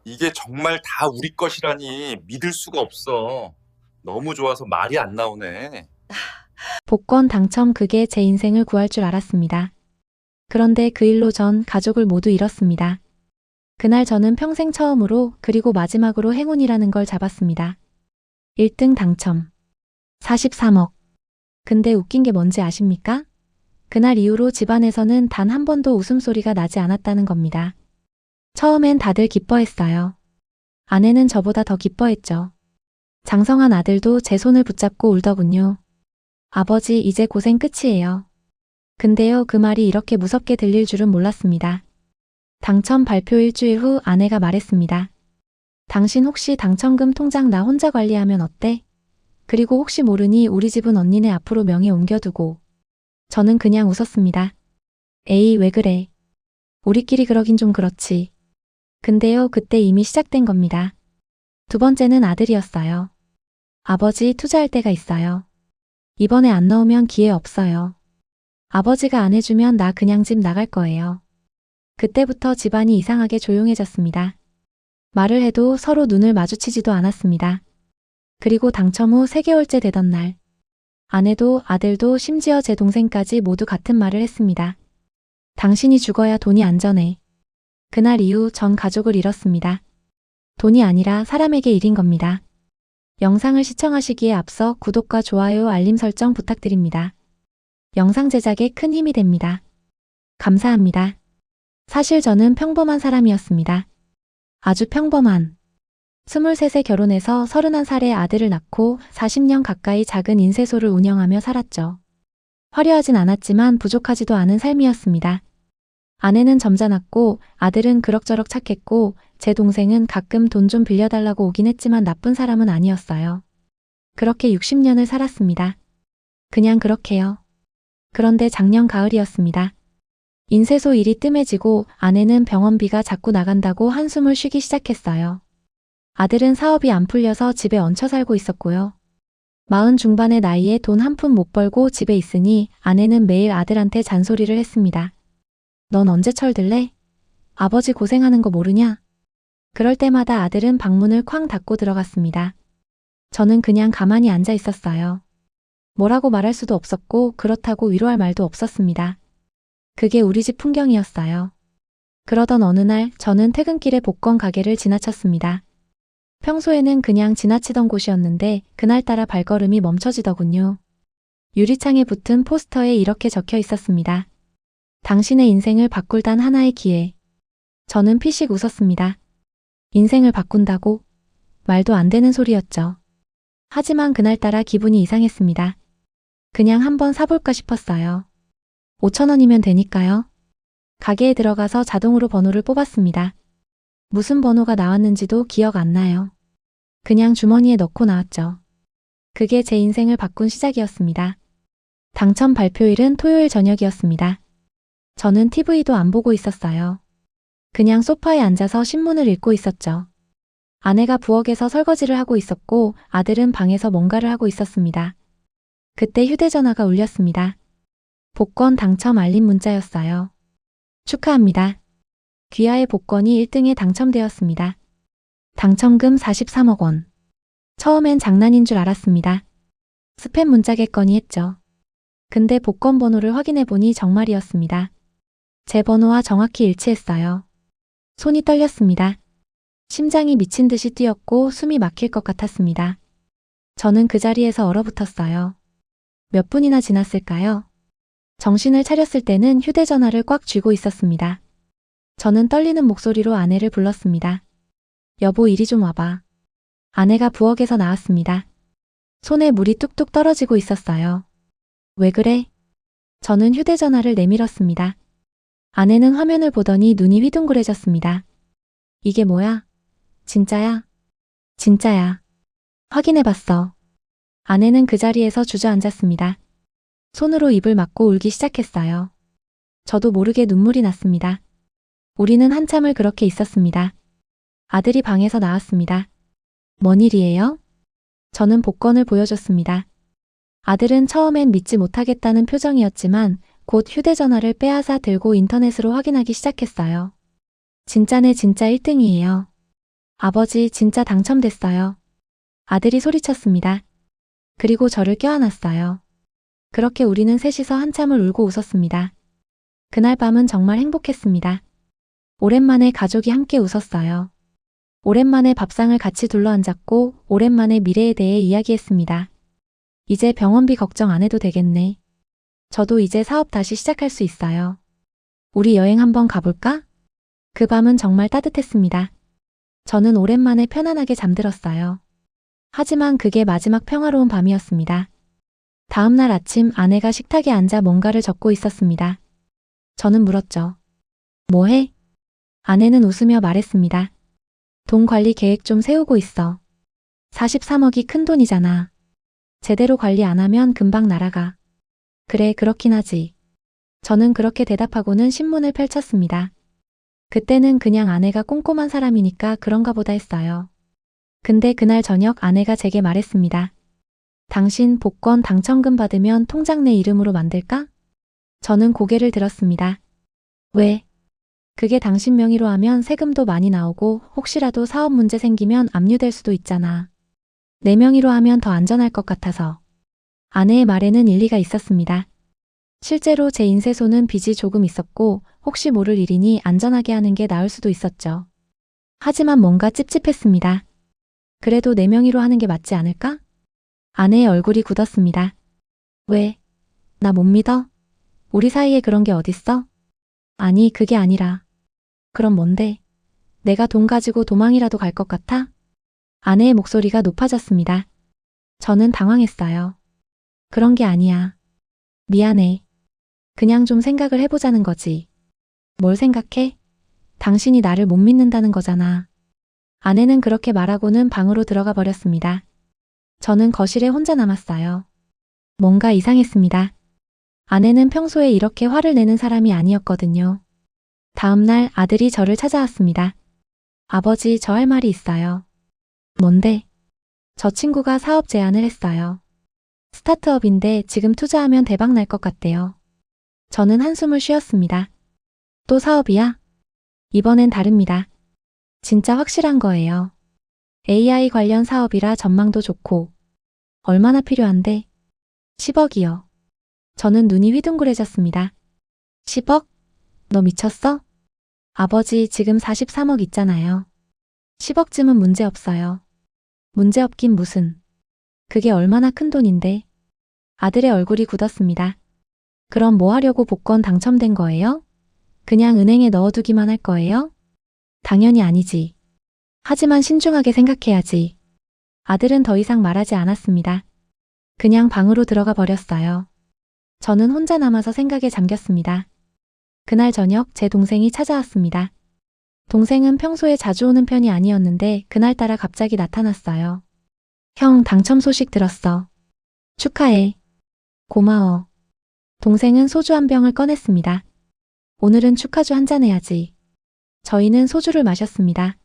이게 정말 다 우리 것이라니 믿을 수가 없어. 너무 좋아서 말이 안 나오네. 복권 당첨 그게 제 인생을 구할 줄 알았습니다. 그런데 그 일로 전 가족을 모두 잃었습니다. 그날 저는 평생 처음으로 그리고 마지막으로 행운이라는 걸 잡았습니다. 1등 당첨. 43억. 근데 웃긴 게 뭔지 아십니까? 그날 이후로 집안에서는 단 한 번도 웃음소리가 나지 않았다는 겁니다. 처음엔 다들 기뻐했어요. 아내는 저보다 더 기뻐했죠. 장성한 아들도 제 손을 붙잡고 울더군요. 아버지, 이제 고생 끝이에요. 근데요, 그 말이 이렇게 무섭게 들릴 줄은 몰랐습니다. 당첨 발표 일주일 후 아내가 말했습니다. 당신 혹시 당첨금 통장 나 혼자 관리하면 어때? 그리고 혹시 모르니 우리 집은 언니네 앞으로 명의 옮겨두고. 저는 그냥 웃었습니다. 에이, 왜 그래. 우리끼리 그러긴 좀 그렇지. 근데요, 그때 이미 시작된 겁니다. 두 번째는 아들이었어요. 아버지, 투자할 때가 있어요. 이번에 안 넣으면 기회 없어요. 아버지가 안 해주면 나 그냥 집 나갈 거예요. 그때부터 집안이 이상하게 조용해졌습니다. 말을 해도 서로 눈을 마주치지도 않았습니다. 그리고 당첨 후 3개월째 되던 날, 아내도 아들도 심지어 제 동생까지 모두 같은 말을 했습니다. 당신이 죽어야 돈이 안전해. 그날 이후 전 가족을 잃었습니다. 돈이 아니라 사람에게 잃은 겁니다. 영상을 시청하시기에 앞서 구독과 좋아요, 알림 설정 부탁드립니다. 영상 제작에 큰 힘이 됩니다. 감사합니다. 사실 저는 평범한 사람이었습니다. 아주 평범한. 23세 결혼해서 31살에 아들을 낳고 40년 가까이 작은 인쇄소를 운영하며 살았죠. 화려하진 않았지만 부족하지도 않은 삶이었습니다. 아내는 점잖았고 아들은 그럭저럭 착했고 제 동생은 가끔 돈 좀 빌려달라고 오긴 했지만 나쁜 사람은 아니었어요. 그렇게 60년을 살았습니다. 그냥 그렇게요. 그런데 작년 가을이었습니다. 인쇄소 일이 뜸해지고 아내는 병원비가 자꾸 나간다고 한숨을 쉬기 시작했어요. 아들은 사업이 안 풀려서 집에 얹혀 살고 있었고요. 40 중반의 나이에 돈 한 푼 못 벌고 집에 있으니 아내는 매일 아들한테 잔소리를 했습니다. 넌 언제 철들래? 아버지 고생하는 거 모르냐? 그럴 때마다 아들은 방문을 쾅 닫고 들어갔습니다. 저는 그냥 가만히 앉아 있었어요. 뭐라고 말할 수도 없었고 그렇다고 위로할 말도 없었습니다. 그게 우리 집 풍경이었어요. 그러던 어느 날 저는 퇴근길에 복권 가게를 지나쳤습니다. 평소에는 그냥 지나치던 곳이었는데 그날따라 발걸음이 멈춰지더군요. 유리창에 붙은 포스터에 이렇게 적혀 있었습니다. 당신의 인생을 바꿀 단 하나의 기회. 저는 피식 웃었습니다. 인생을 바꾼다고? 말도 안 되는 소리였죠. 하지만 그날따라 기분이 이상했습니다. 그냥 한번 사볼까 싶었어요. 5,000원이면 되니까요. 가게에 들어가서 자동으로 번호를 뽑았습니다. 무슨 번호가 나왔는지도 기억 안 나요. 그냥 주머니에 넣고 나왔죠. 그게 제 인생을 바꾼 시작이었습니다. 당첨 발표일은 토요일 저녁이었습니다. 저는 TV도 안 보고 있었어요. 그냥 소파에 앉아서 신문을 읽고 있었죠. 아내가 부엌에서 설거지를 하고 있었고 아들은 방에서 뭔가를 하고 있었습니다. 그때 휴대전화가 울렸습니다. 복권 당첨 알림 문자였어요. 축하합니다. 귀하의 복권이 1등에 당첨되었습니다. 당첨금 43억 원. 처음엔 장난인 줄 알았습니다. 스팸 문자겠거니 했죠. 근데 복권 번호를 확인해 보니 정말이었습니다. 제 번호와 정확히 일치했어요. 손이 떨렸습니다. 심장이 미친 듯이 뛰었고 숨이 막힐 것 같았습니다. 저는 그 자리에서 얼어붙었어요. 몇 분이나 지났을까요? 정신을 차렸을 때는 휴대전화를 꽉 쥐고 있었습니다. 저는 떨리는 목소리로 아내를 불렀습니다. 여보, 이리 좀 와봐. 아내가 부엌에서 나왔습니다. 손에 물이 뚝뚝 떨어지고 있었어요. 왜 그래? 저는 휴대전화를 내밀었습니다. 아내는 화면을 보더니 눈이 휘둥그레졌습니다. 이게 뭐야? 진짜야? 진짜야. 확인해봤어. 아내는 그 자리에서 주저앉았습니다. 손으로 입을 막고 울기 시작했어요. 저도 모르게 눈물이 났습니다. 우리는 한참을 그렇게 있었습니다. 아들이 방에서 나왔습니다. 뭔 일이에요? 저는 복권을 보여줬습니다. 아들은 처음엔 믿지 못하겠다는 표정이었지만 곧 휴대전화를 빼앗아 들고 인터넷으로 확인하기 시작했어요. 진짜네, 진짜 1등이에요. 아버지 진짜 당첨됐어요. 아들이 소리쳤습니다. 그리고 저를 껴안았어요. 그렇게 우리는 셋이서 한참을 울고 웃었습니다. 그날 밤은 정말 행복했습니다. 오랜만에 가족이 함께 웃었어요. 오랜만에 밥상을 같이 둘러앉았고 오랜만에 미래에 대해 이야기했습니다. 이제 병원비 걱정 안 해도 되겠네. 저도 이제 사업 다시 시작할 수 있어요. 우리 여행 한번 가볼까? 그 밤은 정말 따뜻했습니다. 저는 오랜만에 편안하게 잠들었어요. 하지만 그게 마지막 평화로운 밤이었습니다. 다음 날 아침 아내가 식탁에 앉아 뭔가를 적고 있었습니다. 저는 물었죠. 뭐 해? 아내는 웃으며 말했습니다. 돈 관리 계획 좀 세우고 있어. 43억이 큰 돈이잖아. 제대로 관리 안 하면 금방 날아가. 그래, 그렇긴 하지. 저는 그렇게 대답하고는 신문을 펼쳤습니다. 그때는 그냥 아내가 꼼꼼한 사람이니까 그런가 보다 했어요. 근데 그날 저녁 아내가 제게 말했습니다. 당신 복권 당첨금 받으면 통장 내 이름으로 만들까? 저는 고개를 들었습니다. 왜? 그게 당신 명의로 하면 세금도 많이 나오고 혹시라도 사업 문제 생기면 압류될 수도 있잖아. 내 명의로 하면 더 안전할 것 같아서. 아내의 말에는 일리가 있었습니다. 실제로 제 인쇄소는 빚이 조금 있었고 혹시 모를 일이니 안전하게 하는 게 나을 수도 있었죠. 하지만 뭔가 찝찝했습니다. 그래도 내 명의로 하는 게 맞지 않을까? 아내의 얼굴이 굳었습니다. 왜? 나 못 믿어? 우리 사이에 그런 게 어딨어? 아니, 그게 아니라. 그럼 뭔데? 내가 돈 가지고 도망이라도 갈 것 같아? 아내의 목소리가 높아졌습니다. 저는 당황했어요. 그런 게 아니야. 미안해. 그냥 좀 생각을 해보자는 거지. 뭘 생각해? 당신이 나를 못 믿는다는 거잖아. 아내는 그렇게 말하고는 방으로 들어가 버렸습니다. 저는 거실에 혼자 남았어요. 뭔가 이상했습니다. 아내는 평소에 이렇게 화를 내는 사람이 아니었거든요. 다음 날 아들이 저를 찾아왔습니다. 아버지, 저 할 말이 있어요. 뭔데? 저 친구가 사업 제안을 했어요. 스타트업인데 지금 투자하면 대박 날 것 같대요. 저는 한숨을 쉬었습니다. 또 사업이야? 이번엔 다릅니다. 진짜 확실한 거예요. AI 관련 사업이라 전망도 좋고. 얼마나 필요한데? 10억이요. 저는 눈이 휘둥그레졌습니다. 10억? 너 미쳤어? 아버지, 지금 43억 있잖아요. 10억쯤은 문제 없어요. 문제 없긴 무슨. 그게 얼마나 큰 돈인데. 아들의 얼굴이 굳었습니다. 그럼 뭐 하려고 복권 당첨된 거예요? 그냥 은행에 넣어두기만 할 거예요? 당연히 아니지. 하지만 신중하게 생각해야지. 아들은 더 이상 말하지 않았습니다. 그냥 방으로 들어가 버렸어요. 저는 혼자 남아서 생각에 잠겼습니다. 그날 저녁 제 동생이 찾아왔습니다. 동생은 평소에 자주 오는 편이 아니었는데 그날따라 갑자기 나타났어요. 형, 당첨 소식 들었어. 축하해. 고마워. 동생은 소주 한 병을 꺼냈습니다. 오늘은 축하주 한잔 해야지. 저희는 소주를 마셨습니다.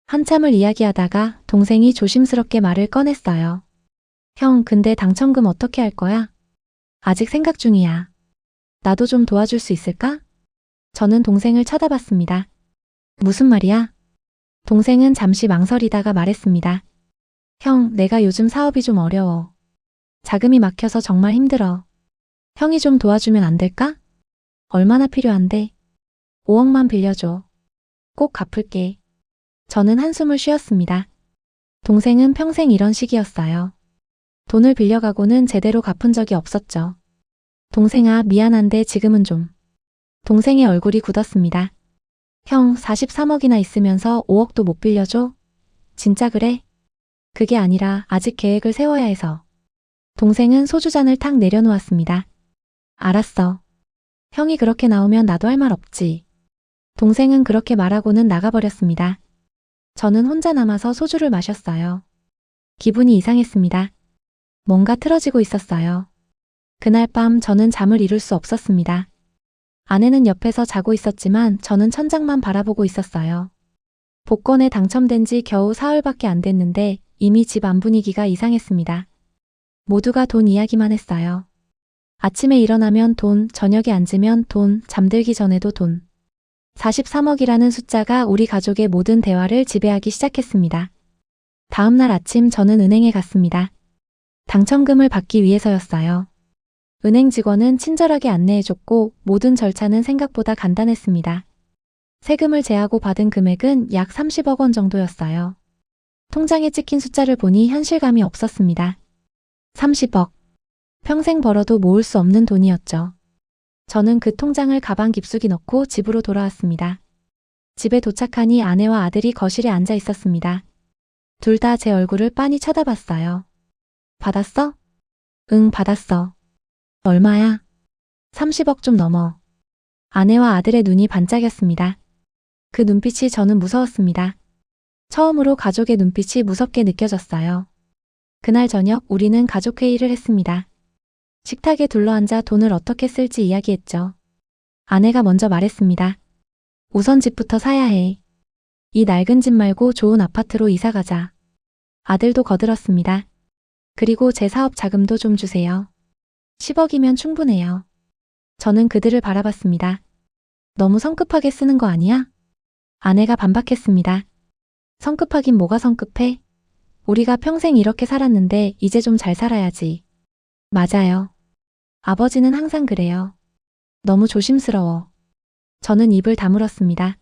한참을 이야기하다가 동생이 조심스럽게 말을 꺼냈어요. 형, 근데 당첨금 어떻게 할 거야? 아직 생각 중이야. 나도 좀 도와줄 수 있을까? 저는 동생을 쳐다봤습니다. 무슨 말이야? 동생은 잠시 망설이다가 말했습니다. 형, 내가 요즘 사업이 좀 어려워. 자금이 막혀서 정말 힘들어. 형이 좀 도와주면 안 될까? 얼마나 필요한데? 5억만 빌려줘. 꼭 갚을게. 저는 한숨을 쉬었습니다. 동생은 평생 이런 식이었어요. 돈을 빌려가고는 제대로 갚은 적이 없었죠. 동생아, 미안한데 지금은 좀. 동생의 얼굴이 굳었습니다. 형, 43억이나 있으면서 5억도 못 빌려줘? 진짜 그래? 그게 아니라 아직 계획을 세워야 해서. 동생은 소주잔을 탁 내려놓았습니다. 알았어. 형이 그렇게 나오면 나도 할 말 없지. 동생은 그렇게 말하고는 나가버렸습니다. 저는 혼자 남아서 소주를 마셨어요. 기분이 이상했습니다. 뭔가 틀어지고 있었어요. 그날 밤 저는 잠을 이룰 수 없었습니다. 아내는 옆에서 자고 있었지만 저는 천장만 바라보고 있었어요. 복권에 당첨된 지 겨우 사흘밖에 안 됐는데 이미 집 안 분위기가 이상했습니다. 모두가 돈 이야기만 했어요. 아침에 일어나면 돈, 저녁에 앉으면 돈, 잠들기 전에도 돈. 43억이라는 숫자가 우리 가족의 모든 대화를 지배하기 시작했습니다. 다음 날 아침 저는 은행에 갔습니다. 당첨금을 받기 위해서였어요. 은행 직원은 친절하게 안내해줬고 모든 절차는 생각보다 간단했습니다. 세금을 제하고 받은 금액은 약 30억 원 정도였어요. 통장에 찍힌 숫자를 보니 현실감이 없었습니다. 30억. 평생 벌어도 모을 수 없는 돈이었죠. 저는 그 통장을 가방 깊숙이 넣고 집으로 돌아왔습니다. 집에 도착하니 아내와 아들이 거실에 앉아 있었습니다. 둘 다 제 얼굴을 빤히 쳐다봤어요. 받았어? 응, 받았어. 얼마야? 30억 좀 넘어. 아내와 아들의 눈이 반짝였습니다. 그 눈빛이 저는 무서웠습니다. 처음으로 가족의 눈빛이 무섭게 느껴졌어요. 그날 저녁 우리는 가족회의를 했습니다. 식탁에 둘러앉아 돈을 어떻게 쓸지 이야기했죠. 아내가 먼저 말했습니다. 우선 집부터 사야 해. 이 낡은 집 말고 좋은 아파트로 이사 가자. 아들도 거들었습니다. 그리고 제 사업 자금도 좀 주세요. 10억이면 충분해요. 저는 그들을 바라봤습니다. 너무 성급하게 쓰는 거 아니야? 아내가 반박했습니다. 성급하긴 뭐가 성급해? 우리가 평생 이렇게 살았는데 이제 좀 잘 살아야지. 맞아요. 아버지는 항상 그래요. 너무 조심스러워. 저는 입을 다물었습니다.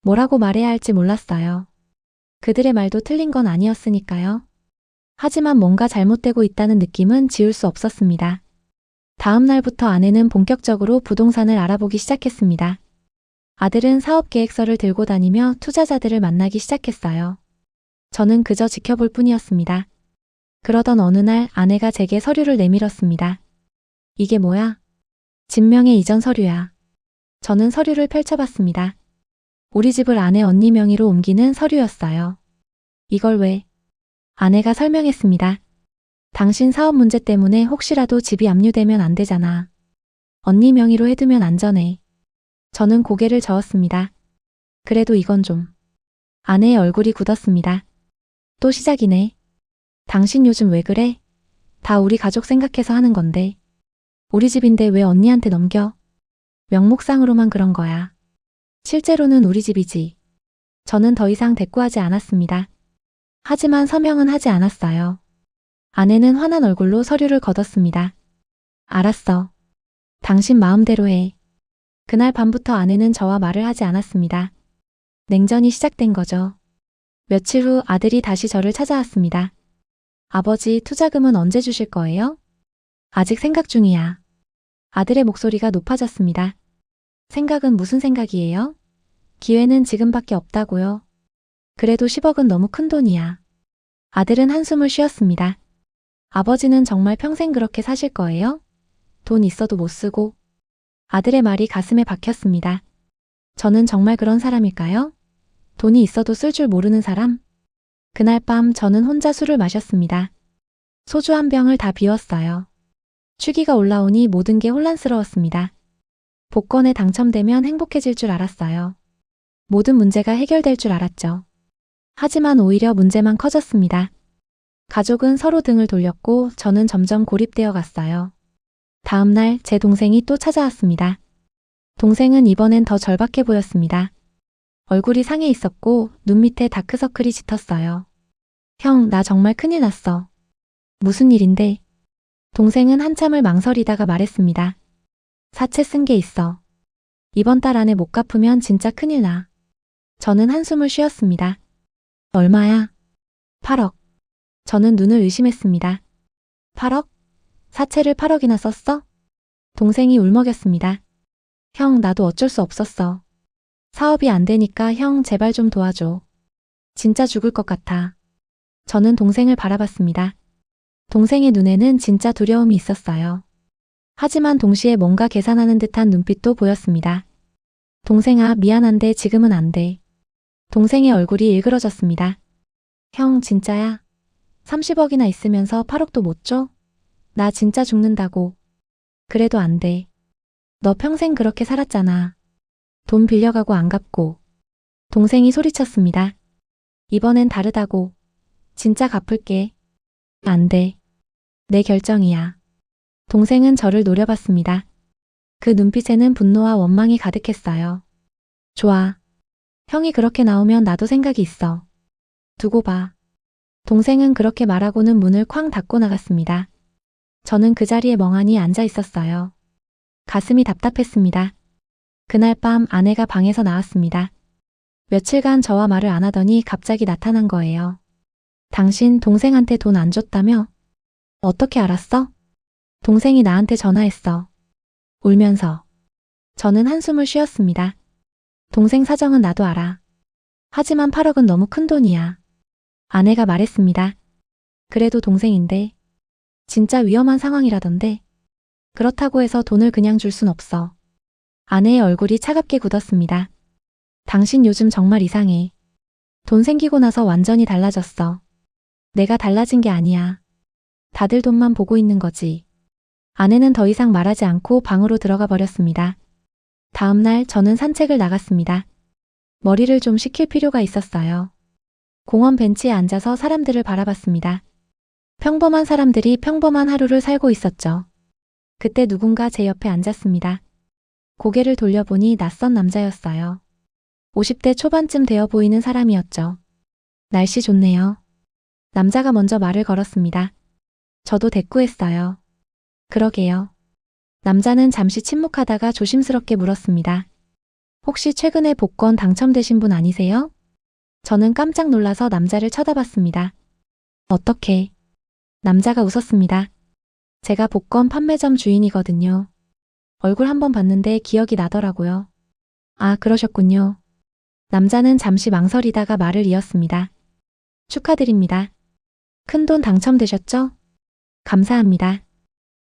뭐라고 말해야 할지 몰랐어요. 그들의 말도 틀린 건 아니었으니까요. 하지만 뭔가 잘못되고 있다는 느낌은 지울 수 없었습니다. 다음 날부터 아내는 본격적으로 부동산을 알아보기 시작했습니다. 아들은 사업 계획서를 들고 다니며 투자자들을 만나기 시작했어요. 저는 그저 지켜볼 뿐이었습니다. 그러던 어느 날 아내가 제게 서류를 내밀었습니다. 이게 뭐야? 진명의 이전 서류야. 저는 서류를 펼쳐봤습니다. 우리 집을 아내 언니 명의로 옮기는 서류였어요. 이걸 왜? 아내가 설명했습니다. 당신 사업 문제 때문에 혹시라도 집이 압류되면 안 되잖아. 언니 명의로 해두면 안전해. 저는 고개를 저었습니다. 그래도 이건 좀. 아내의 얼굴이 굳었습니다. 또 시작이네. 당신 요즘 왜 그래? 다 우리 가족 생각해서 하는 건데. 우리 집인데 왜 언니한테 넘겨? 명목상으로만 그런 거야. 실제로는 우리 집이지. 저는 더 이상 대꾸하지 않았습니다. 하지만 서명은 하지 않았어요. 아내는 화난 얼굴로 서류를 걷었습니다. 알았어. 당신 마음대로 해. 그날 밤부터 아내는 저와 말을 하지 않았습니다. 냉전이 시작된 거죠. 며칠 후 아들이 다시 저를 찾아왔습니다. 아버지, 투자금은 언제 주실 거예요? 아직 생각 중이야. 아들의 목소리가 높아졌습니다. 생각은 무슨 생각이에요? 기회는 지금밖에 없다고요. 그래도 10억은 너무 큰 돈이야. 아들은 한숨을 쉬었습니다. 아버지는 정말 평생 그렇게 사실 거예요? 돈 있어도 못 쓰고. 아들의 말이 가슴에 박혔습니다. 저는 정말 그런 사람일까요? 돈이 있어도 쓸 줄 모르는 사람? 그날 밤 저는 혼자 술을 마셨습니다. 소주 한 병을 다 비웠어요. 취기가 올라오니 모든 게 혼란스러웠습니다. 복권에 당첨되면 행복해질 줄 알았어요. 모든 문제가 해결될 줄 알았죠. 하지만 오히려 문제만 커졌습니다. 가족은 서로 등을 돌렸고 저는 점점 고립되어 갔어요. 다음 날 제 동생이 또 찾아왔습니다. 동생은 이번엔 더 절박해 보였습니다. 얼굴이 상해 있었고 눈 밑에 다크서클이 짙었어요. 형, 나 정말 큰일 났어. 무슨 일인데? 동생은 한참을 망설이다가 말했습니다. 사채 쓴 게 있어. 이번 달 안에 못 갚으면 진짜 큰일 나. 저는 한숨을 쉬었습니다. 얼마야? 8억. 저는 눈을 의심했습니다. 8억? 사채를 8억이나 썼어? 동생이 울먹였습니다. 형, 나도 어쩔 수 없었어. 사업이 안 되니까 형 제발 좀 도와줘. 진짜 죽을 것 같아. 저는 동생을 바라봤습니다. 동생의 눈에는 진짜 두려움이 있었어요. 하지만 동시에 뭔가 계산하는 듯한 눈빛도 보였습니다. 동생아, 미안한데 지금은 안 돼. 동생의 얼굴이 일그러졌습니다. 형, 진짜야? 30억이나 있으면서 8억도 못 줘? 나 진짜 죽는다고. 그래도 안 돼. 너 평생 그렇게 살았잖아. 돈 빌려가고 안 갚고. 동생이 소리쳤습니다. 이번엔 다르다고. 진짜 갚을게. 안 돼. 내 결정이야. 동생은 저를 노려봤습니다. 그 눈빛에는 분노와 원망이 가득했어요. 좋아. 형이 그렇게 나오면 나도 생각이 있어. 두고 봐. 동생은 그렇게 말하고는 문을 쾅 닫고 나갔습니다. 저는 그 자리에 멍하니 앉아 있었어요. 가슴이 답답했습니다. 그날 밤 아내가 방에서 나왔습니다. 며칠간 저와 말을 안 하더니 갑자기 나타난 거예요. 당신 동생한테 돈 안 줬다며? 어떻게 알았어? 동생이 나한테 전화했어. 울면서. 저는 한숨을 쉬었습니다. 동생 사정은 나도 알아. 하지만 8억은 너무 큰 돈이야. 아내가 말했습니다. 그래도 동생인데. 진짜 위험한 상황이라던데. 그렇다고 해서 돈을 그냥 줄 순 없어. 아내의 얼굴이 차갑게 굳었습니다. 당신 요즘 정말 이상해. 돈 생기고 나서 완전히 달라졌어. 내가 달라진 게 아니야. 다들 돈만 보고 있는 거지. 아내는 더 이상 말하지 않고 방으로 들어가 버렸습니다. 다음 날 저는 산책을 나갔습니다. 머리를 좀 식힐 필요가 있었어요. 공원 벤치에 앉아서 사람들을 바라봤습니다. 평범한 사람들이 평범한 하루를 살고 있었죠. 그때 누군가 제 옆에 앉았습니다. 고개를 돌려보니 낯선 남자였어요. 50대 초반쯤 되어 보이는 사람이었죠. 날씨 좋네요. 남자가 먼저 말을 걸었습니다. 저도 대꾸했어요. 그러게요. 남자는 잠시 침묵하다가 조심스럽게 물었습니다. 혹시 최근에 복권 당첨되신 분 아니세요? 저는 깜짝 놀라서 남자를 쳐다봤습니다. 어떻게? 남자가 웃었습니다. 제가 복권 판매점 주인이거든요. 얼굴 한번 봤는데 기억이 나더라고요. 아, 그러셨군요. 남자는 잠시 망설이다가 말을 이었습니다. 축하드립니다. 큰돈 당첨되셨죠? 감사합니다.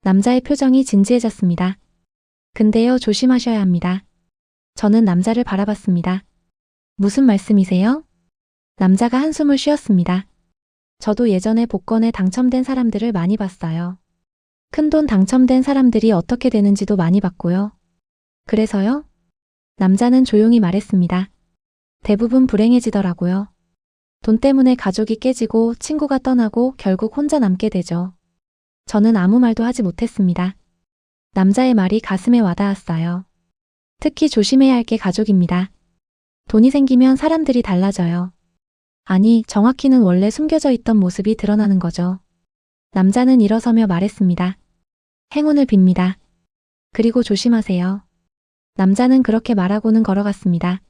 남자의 표정이 진지해졌습니다. 근데요, 조심하셔야 합니다. 저는 남자를 바라봤습니다. 무슨 말씀이세요? 남자가 한숨을 쉬었습니다. 저도 예전에 복권에 당첨된 사람들을 많이 봤어요. 큰돈 당첨된 사람들이 어떻게 되는지도 많이 봤고요. 그래서요? 남자는 조용히 말했습니다. 대부분 불행해지더라고요. 돈 때문에 가족이 깨지고 친구가 떠나고 결국 혼자 남게 되죠. 저는 아무 말도 하지 못했습니다. 남자의 말이 가슴에 와닿았어요. 특히 조심해야 할 게 가족입니다. 돈이 생기면 사람들이 달라져요. 아니, 정확히는 원래 숨겨져 있던 모습이 드러나는 거죠. 남자는 일어서며 말했습니다. 행운을 빕니다. 그리고 조심하세요. 남자는 그렇게 말하고는 걸어갔습니다.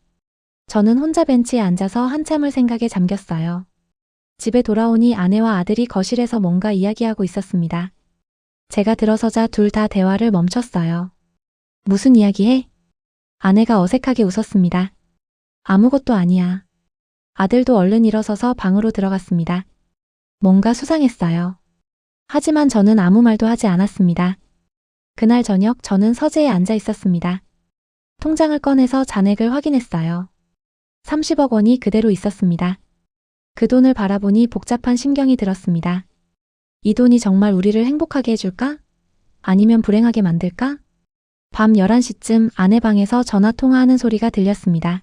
저는 혼자 벤치에 앉아서 한참을 생각에 잠겼어요. 집에 돌아오니 아내와 아들이 거실에서 뭔가 이야기하고 있었습니다. 제가 들어서자 둘 다 대화를 멈췄어요. 무슨 이야기해? 아내가 어색하게 웃었습니다. 아무것도 아니야. 아들도 얼른 일어서서 방으로 들어갔습니다. 뭔가 수상했어요. 하지만 저는 아무 말도 하지 않았습니다. 그날 저녁 저는 서재에 앉아 있었습니다. 통장을 꺼내서 잔액을 확인했어요. 30억 원이 그대로 있었습니다. 그 돈을 바라보니 복잡한 심경이 들었습니다. 이 돈이 정말 우리를 행복하게 해줄까? 아니면 불행하게 만들까? 밤 11시쯤 아내 방에서 전화 통화하는 소리가 들렸습니다.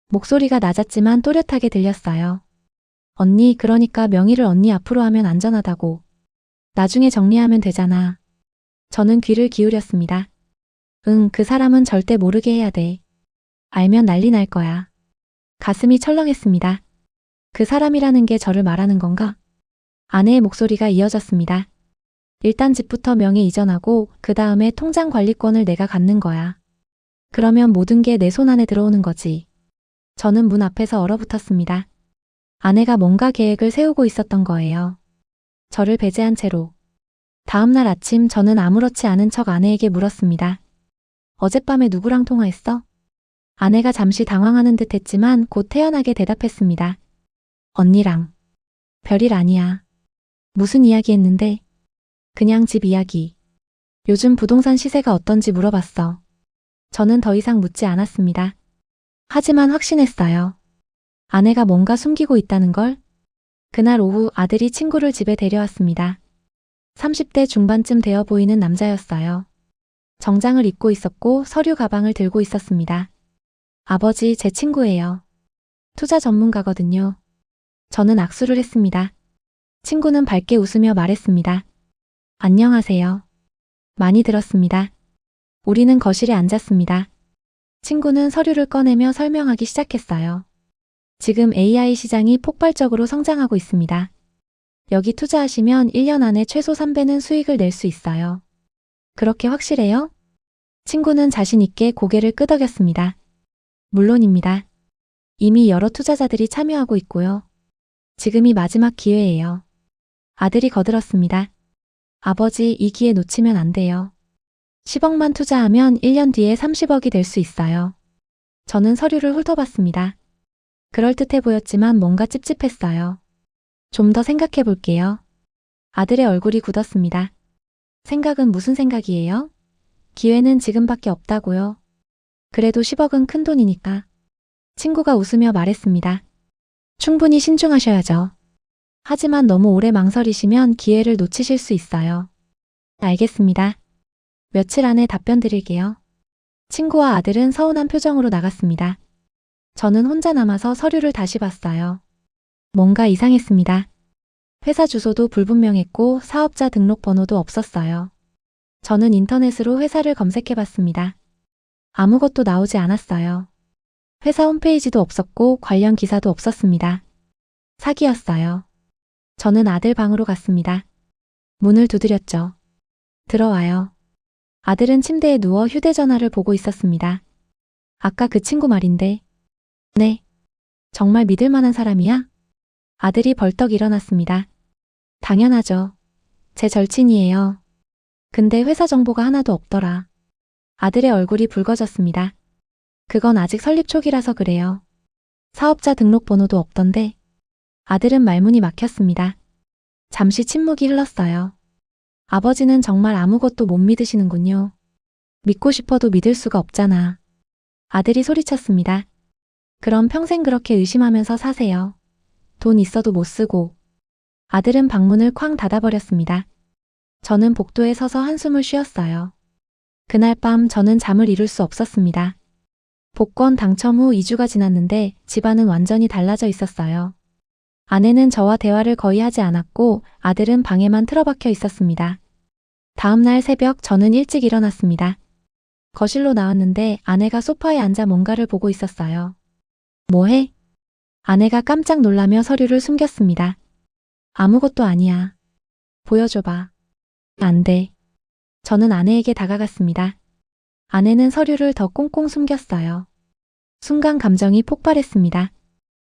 목소리가 낮았지만 또렷하게 들렸어요. 언니, 그러니까 명의를 언니 앞으로 하면 안전하다고. 나중에 정리하면 되잖아. 저는 귀를 기울였습니다. 응, 그 사람은 절대 모르게 해야 돼. 알면 난리 날 거야. 가슴이 철렁했습니다. 그 사람이라는 게 저를 말하는 건가? 아내의 목소리가 이어졌습니다. 일단 집부터 명의 이전하고 그 다음에 통장 관리권을 내가 갖는 거야. 그러면 모든 게 내 손 안에 들어오는 거지. 저는 문 앞에서 얼어붙었습니다. 아내가 뭔가 계획을 세우고 있었던 거예요. 저를 배제한 채로. 다음 날 아침 저는 아무렇지 않은 척 아내에게 물었습니다. 어젯밤에 누구랑 통화했어? 아내가 잠시 당황하는 듯 했지만 곧 태연하게 대답했습니다. 언니랑. 별일 아니야. 무슨 이야기 했는데? 그냥 집 이야기. 요즘 부동산 시세가 어떤지 물어봤어. 저는 더 이상 묻지 않았습니다. 하지만 확신했어요. 아내가 뭔가 숨기고 있다는 걸. 그날 오후 아들이 친구를 집에 데려왔습니다. 30대 중반쯤 되어 보이는 남자였어요. 정장을 입고 있었고 서류 가방을 들고 있었습니다. 아버지, 제 친구예요. 투자 전문가거든요. 저는 악수를 했습니다. 친구는 밝게 웃으며 말했습니다. 안녕하세요. 많이 들었습니다. 우리는 거실에 앉았습니다. 친구는 서류를 꺼내며 설명하기 시작했어요. 지금 AI 시장이 폭발적으로 성장하고 있습니다. 여기 투자하시면 1년 안에 최소 3배는 수익을 낼 수 있어요. 그렇게 확실해요? 친구는 자신 있게 고개를 끄덕였습니다. 물론입니다. 이미 여러 투자자들이 참여하고 있고요. 지금이 마지막 기회예요. 아들이 거들었습니다. 아버지, 이 기회 놓치면 안 돼요. 10억만 투자하면 1년 뒤에 30억이 될 수 있어요. 저는 서류를 훑어봤습니다. 그럴듯해 보였지만 뭔가 찝찝했어요. 좀 더 생각해 볼게요. 아들의 얼굴이 굳었습니다. 생각은 무슨 생각이에요? 기회는 지금밖에 없다고요. 그래도 10억은 큰 돈이니까. 친구가 웃으며 말했습니다. 충분히 신중하셔야죠. 하지만 너무 오래 망설이시면 기회를 놓치실 수 있어요. 알겠습니다. 며칠 안에 답변 드릴게요. 친구와 아들은 서운한 표정으로 나갔습니다. 저는 혼자 남아서 서류를 다시 봤어요. 뭔가 이상했습니다. 회사 주소도 불분명했고 사업자 등록번호도 없었어요. 저는 인터넷으로 회사를 검색해봤습니다. 아무것도 나오지 않았어요. 회사 홈페이지도 없었고 관련 기사도 없었습니다. 사기였어요. 저는 아들 방으로 갔습니다. 문을 두드렸죠. 들어와요. 아들은 침대에 누워 휴대전화를 보고 있었습니다. 아까 그 친구 말인데. 네. 정말 믿을 만한 사람이야? 아들이 벌떡 일어났습니다. 당연하죠. 제 절친이에요. 근데 회사 정보가 하나도 없더라. 아들의 얼굴이 붉어졌습니다. 그건 아직 설립 초기라서 그래요. 사업자 등록번호도 없던데. 아들은 말문이 막혔습니다. 잠시 침묵이 흘렀어요. 아버지는 정말 아무것도 못 믿으시는군요. 믿고 싶어도 믿을 수가 없잖아. 아들이 소리쳤습니다. 그럼 평생 그렇게 의심하면서 사세요. 돈 있어도 못 쓰고. 아들은 방문을 쾅 닫아버렸습니다. 저는 복도에 서서 한숨을 쉬었어요. 그날 밤 저는 잠을 이룰 수 없었습니다. 복권 당첨 후 2주가 지났는데 집안은 완전히 달라져 있었어요. 아내는 저와 대화를 거의 하지 않았고 아들은 방에만 틀어박혀 있었습니다. 다음 날 새벽 저는 일찍 일어났습니다. 거실로 나왔는데 아내가 소파에 앉아 뭔가를 보고 있었어요. 뭐해? 아내가 깜짝 놀라며 서류를 숨겼습니다. 아무것도 아니야. 보여줘봐. 안 돼. 저는 아내에게 다가갔습니다. 아내는 서류를 더 꽁꽁 숨겼어요. 순간 감정이 폭발했습니다.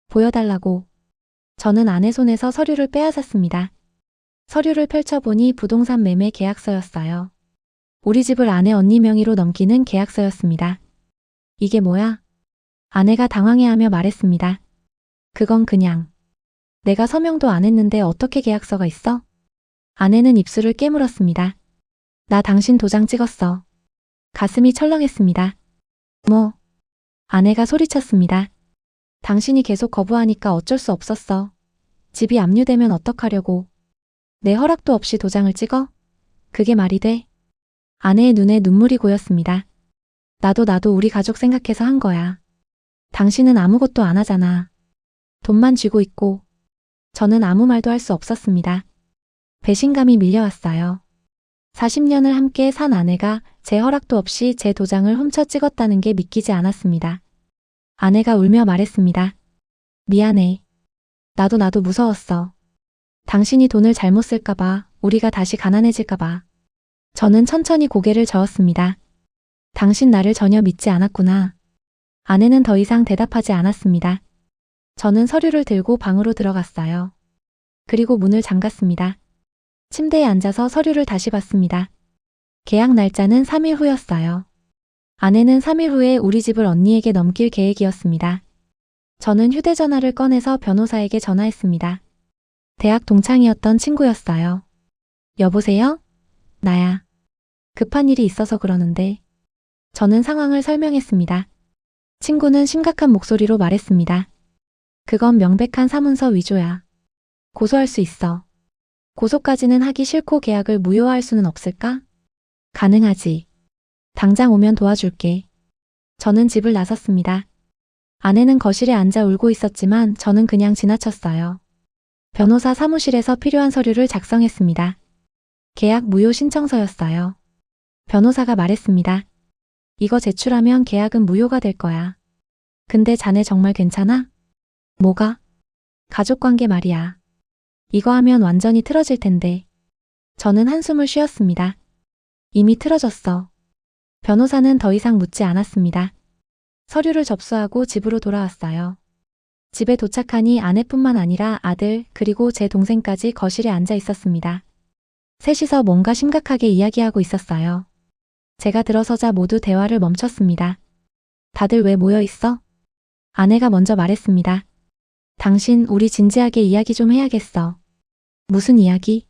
보여달라고. 저는 아내 손에서 서류를 빼앗았습니다. 서류를 펼쳐보니 부동산 매매 계약서였어요. 우리 집을 아내 언니 명의로 넘기는 계약서였습니다. 이게 뭐야? 아내가 당황해하며 말했습니다. 그건 그냥. 내가 서명도 안 했는데 어떻게 계약서가 있어? 아내는 입술을 깨물었습니다. 나 당신 도장 찍었어. 가슴이 철렁했습니다. 뭐? 아내가 소리쳤습니다. 당신이 계속 거부하니까 어쩔 수 없었어. 집이 압류되면 어떡하려고. 내 허락도 없이 도장을 찍어? 그게 말이 돼? 아내의 눈에 눈물이 고였습니다. 나도 우리 가족 생각해서 한 거야. 당신은 아무것도 안 하잖아. 돈만 쥐고 있고. 저는 아무 말도 할 수 없었습니다. 배신감이 밀려왔어요. 40년을 함께 산 아내가 제 허락도 없이 제 도장을 훔쳐 찍었다는 게 믿기지 않았습니다. 아내가 울며 말했습니다. 미안해. 나도 무서웠어. 당신이 돈을 잘못 쓸까봐, 우리가 다시 가난해질까봐. 저는 천천히 고개를 저었습니다. 당신 나를 전혀 믿지 않았구나. 아내는 더 이상 대답하지 않았습니다. 저는 서류를 들고 방으로 들어갔어요. 그리고 문을 잠갔습니다. 침대에 앉아서 서류를 다시 봤습니다. 계약 날짜는 3일 후였어요. 아내는 3일 후에 우리 집을 언니에게 넘길 계획이었습니다. 저는 휴대전화를 꺼내서 변호사에게 전화했습니다. 대학 동창이었던 친구였어요. 여보세요? 나야. 급한 일이 있어서 그러는데. 저는 상황을 설명했습니다. 친구는 심각한 목소리로 말했습니다. 그건 명백한 사문서 위조야. 고소할 수 있어. 고소까지는 하기 싫고 계약을 무효화할 수는 없을까? 가능하지. 당장 오면 도와줄게. 저는 집을 나섰습니다. 아내는 거실에 앉아 울고 있었지만 저는 그냥 지나쳤어요. 변호사 사무실에서 필요한 서류를 작성했습니다. 계약 무효 신청서였어요. 변호사가 말했습니다. 이거 제출하면 계약은 무효가 될 거야. 근데 자네 정말 괜찮아? 뭐가? 가족관계 말이야. 이거 하면 완전히 틀어질 텐데. 저는 한숨을 쉬었습니다. 이미 틀어졌어. 변호사는 더 이상 묻지 않았습니다. 서류를 접수하고 집으로 돌아왔어요. 집에 도착하니 아내뿐만 아니라 아들 그리고 제 동생까지 거실에 앉아 있었습니다. 셋이서 뭔가 심각하게 이야기하고 있었어요. 제가 들어서자 모두 대화를 멈췄습니다. 다들 왜 모여 있어? 아내가 먼저 말했습니다. 당신 우리 진지하게 이야기 좀 해야겠어. 무슨 이야기?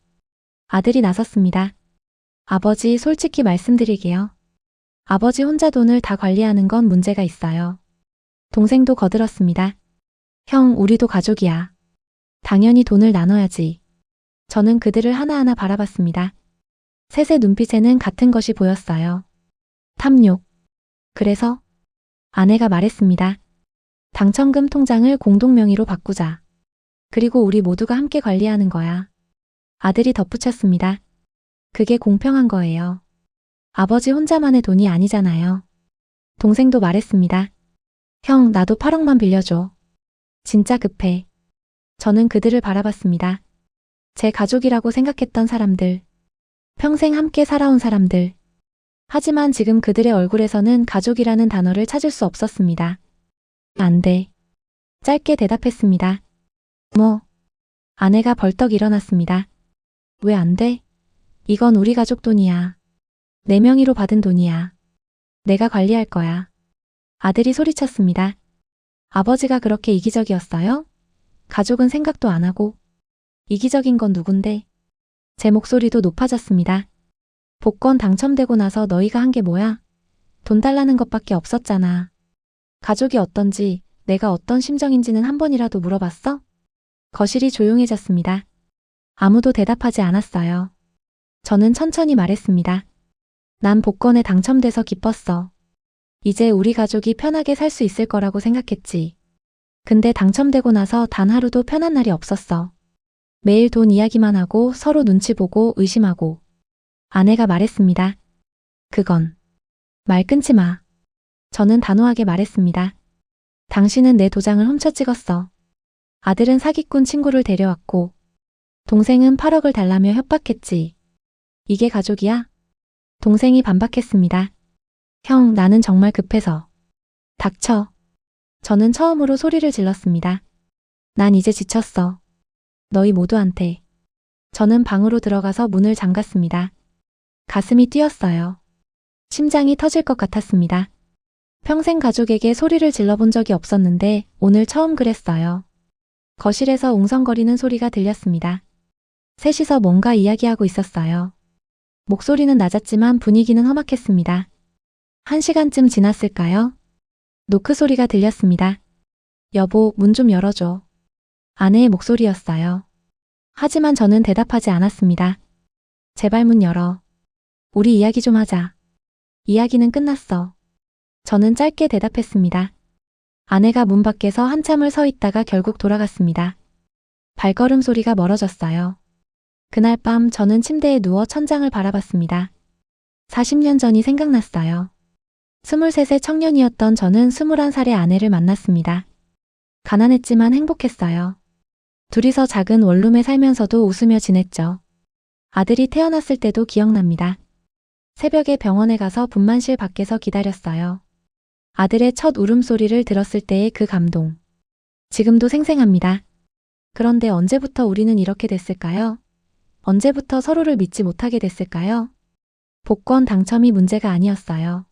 아들이 나섰습니다. 아버지 솔직히 말씀드릴게요. 아버지 혼자 돈을 다 관리하는 건 문제가 있어요. 동생도 거들었습니다. 형, 우리도 가족이야. 당연히 돈을 나눠야지. 저는 그들을 하나하나 바라봤습니다. 셋의 눈빛에는 같은 것이 보였어요. 탐욕. 그래서? 아내가 말했습니다. 당첨금 통장을 공동 명의로 바꾸자. 그리고 우리 모두가 함께 관리하는 거야. 아들이 덧붙였습니다. 그게 공평한 거예요. 아버지 혼자만의 돈이 아니잖아요. 동생도 말했습니다. 형, 나도 8억만 빌려줘. 진짜 급해. 저는 그들을 바라봤습니다. 제 가족이라고 생각했던 사람들. 평생 함께 살아온 사람들. 하지만 지금 그들의 얼굴에서는 가족이라는 단어를 찾을 수 없었습니다. 안 돼. 짧게 대답했습니다. 뭐? 아내가 벌떡 일어났습니다. 왜 안 돼? 이건 우리 가족 돈이야. 내 명의로 받은 돈이야. 내가 관리할 거야. 아들이 소리쳤습니다. 아버지가 그렇게 이기적이었어요? 가족은 생각도 안 하고. 이기적인 건 누군데? 제 목소리도 높아졌습니다. 복권 당첨되고 나서 너희가 한 게 뭐야? 돈 달라는 것밖에 없었잖아. 가족이 어떤지, 내가 어떤 심정인지는 한 번이라도 물어봤어? 거실이 조용해졌습니다. 아무도 대답하지 않았어요. 저는 천천히 말했습니다. 난 복권에 당첨돼서 기뻤어. 이제 우리 가족이 편하게 살 수 있을 거라고 생각했지. 근데 당첨되고 나서 단 하루도 편한 날이 없었어. 매일 돈 이야기만 하고 서로 눈치 보고 의심하고. 아내가 말했습니다. 그건. 말 끊지 마. 저는 단호하게 말했습니다. 당신은 내 도장을 훔쳐 찍었어. 아들은 사기꾼 친구를 데려왔고, 동생은 8억을 달라며 협박했지. 이게 가족이야? 동생이 반박했습니다. 형, 나는 정말 급해서. 닥쳐. 저는 처음으로 소리를 질렀습니다. 난 이제 지쳤어. 너희 모두한테. 저는 방으로 들어가서 문을 잠갔습니다. 가슴이 뛰었어요. 심장이 터질 것 같았습니다. 평생 가족에게 소리를 질러본 적이 없었는데 오늘 처음 그랬어요. 거실에서 웅성거리는 소리가 들렸습니다. 셋이서 뭔가 이야기하고 있었어요. 목소리는 낮았지만 분위기는 험악했습니다. 1시간쯤 지났을까요? 노크 소리가 들렸습니다. 여보, 문 좀 열어줘. 아내의 목소리였어요. 하지만 저는 대답하지 않았습니다. 제발 문 열어. 우리 이야기 좀 하자. 이야기는 끝났어. 저는 짧게 대답했습니다. 아내가 문 밖에서 한참을 서 있다가 결국 돌아갔습니다. 발걸음 소리가 멀어졌어요. 그날 밤 저는 침대에 누워 천장을 바라봤습니다. 40년 전이 생각났어요. 23의 청년이었던 저는 21살의 아내를 만났습니다. 가난했지만 행복했어요. 둘이서 작은 원룸에 살면서도 웃으며 지냈죠. 아들이 태어났을 때도 기억납니다. 새벽에 병원에 가서 분만실 밖에서 기다렸어요. 아들의 첫 울음소리를 들었을 때의 그 감동. 지금도 생생합니다. 그런데 언제부터 우리는 이렇게 됐을까요? 언제부터 서로를 믿지 못하게 됐을까요? 복권 당첨이 문제가 아니었어요.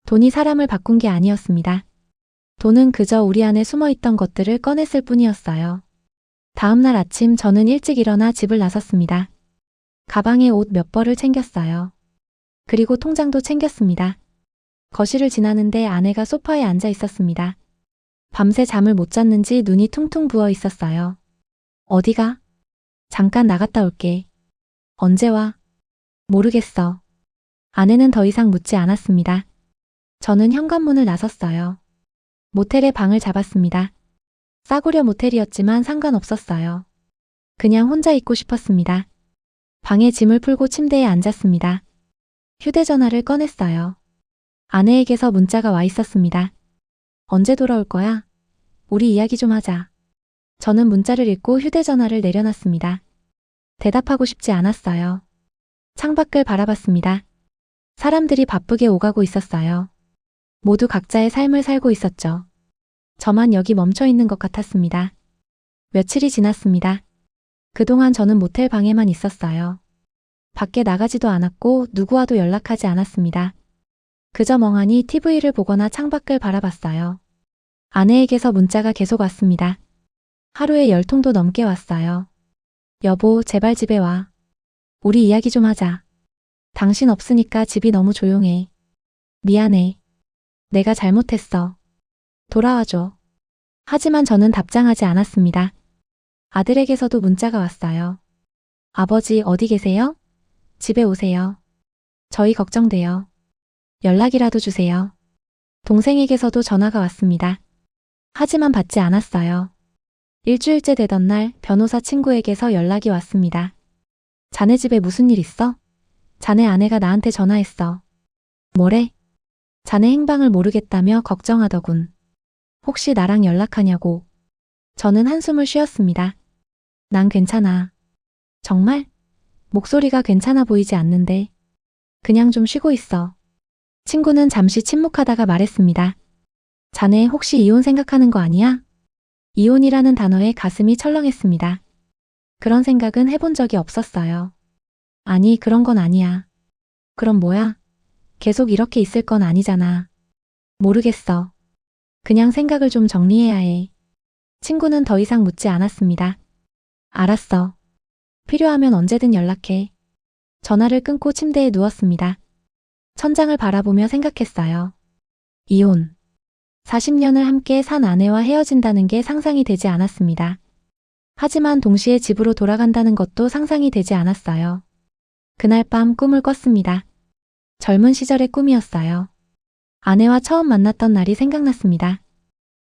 돈이 사람을 바꾼 게 아니었습니다. 돈은 그저 우리 안에 숨어있던 것들을 꺼냈을 뿐이었어요. 다음 날 아침 저는 일찍 일어나 집을 나섰습니다. 가방에 옷 몇 벌을 챙겼어요. 그리고 통장도 챙겼습니다. 거실을 지나는데 아내가 소파에 앉아 있었습니다. 밤새 잠을 못 잤는지 눈이 퉁퉁 부어 있었어요. 어디가? 잠깐 나갔다 올게. 언제 와? 모르겠어. 아내는 더 이상 묻지 않았습니다. 저는 현관문을 나섰어요. 모텔에 방을 잡았습니다. 싸구려 모텔이었지만 상관없었어요. 그냥 혼자 있고 싶었습니다. 방에 짐을 풀고 침대에 앉았습니다. 휴대전화를 꺼냈어요. 아내에게서 문자가 와 있었습니다. 언제 돌아올 거야? 우리 이야기 좀 하자. 저는 문자를 읽고 휴대전화를 내려놨습니다. 대답하고 싶지 않았어요. 창밖을 바라봤습니다. 사람들이 바쁘게 오가고 있었어요. 모두 각자의 삶을 살고 있었죠. 저만 여기 멈춰 있는 것 같았습니다. 며칠이 지났습니다. 그동안 저는 모텔 방에만 있었어요. 밖에 나가지도 않았고 누구와도 연락하지 않았습니다. 그저 멍하니 TV를 보거나 창밖을 바라봤어요. 아내에게서 문자가 계속 왔습니다. 하루에 10통도 넘게 왔어요. 여보, 제발 집에 와. 우리 이야기 좀 하자. 당신 없으니까 집이 너무 조용해. 미안해. 내가 잘못했어. 돌아와줘. 하지만 저는 답장하지 않았습니다. 아들에게서도 문자가 왔어요. 아버지, 어디 계세요? 집에 오세요. 저희 걱정돼요. 연락이라도 주세요. 동생에게서도 전화가 왔습니다. 하지만 받지 않았어요. 일주일째 되던 날 변호사 친구에게서 연락이 왔습니다. 자네 집에 무슨 일 있어? 자네 아내가 나한테 전화했어. 뭐래? 자네 행방을 모르겠다며 걱정하더군. 혹시 나랑 연락하냐고. 저는 한숨을 쉬었습니다. 난 괜찮아. 정말? 목소리가 괜찮아 보이지 않는데. 그냥 좀 쉬고 있어. 친구는 잠시 침묵하다가 말했습니다. 자네 혹시 이혼 생각하는 거 아니야? 이혼이라는 단어에 가슴이 철렁했습니다. 그런 생각은 해본 적이 없었어요. 아니, 그런 건 아니야. 그럼 뭐야? 계속 이렇게 있을 건 아니잖아. 모르겠어. 그냥 생각을 좀 정리해야 해. 친구는 더 이상 묻지 않았습니다. 알았어. 필요하면 언제든 연락해. 전화를 끊고 침대에 누웠습니다. 천장을 바라보며 생각했어요. 이혼. 40년을 함께 산 아내와 헤어진다는 게 상상이 되지 않았습니다. 하지만 동시에 집으로 돌아간다는 것도 상상이 되지 않았어요. 그날 밤 꿈을 꿨습니다. 젊은 시절의 꿈이었어요. 아내와 처음 만났던 날이 생각났습니다.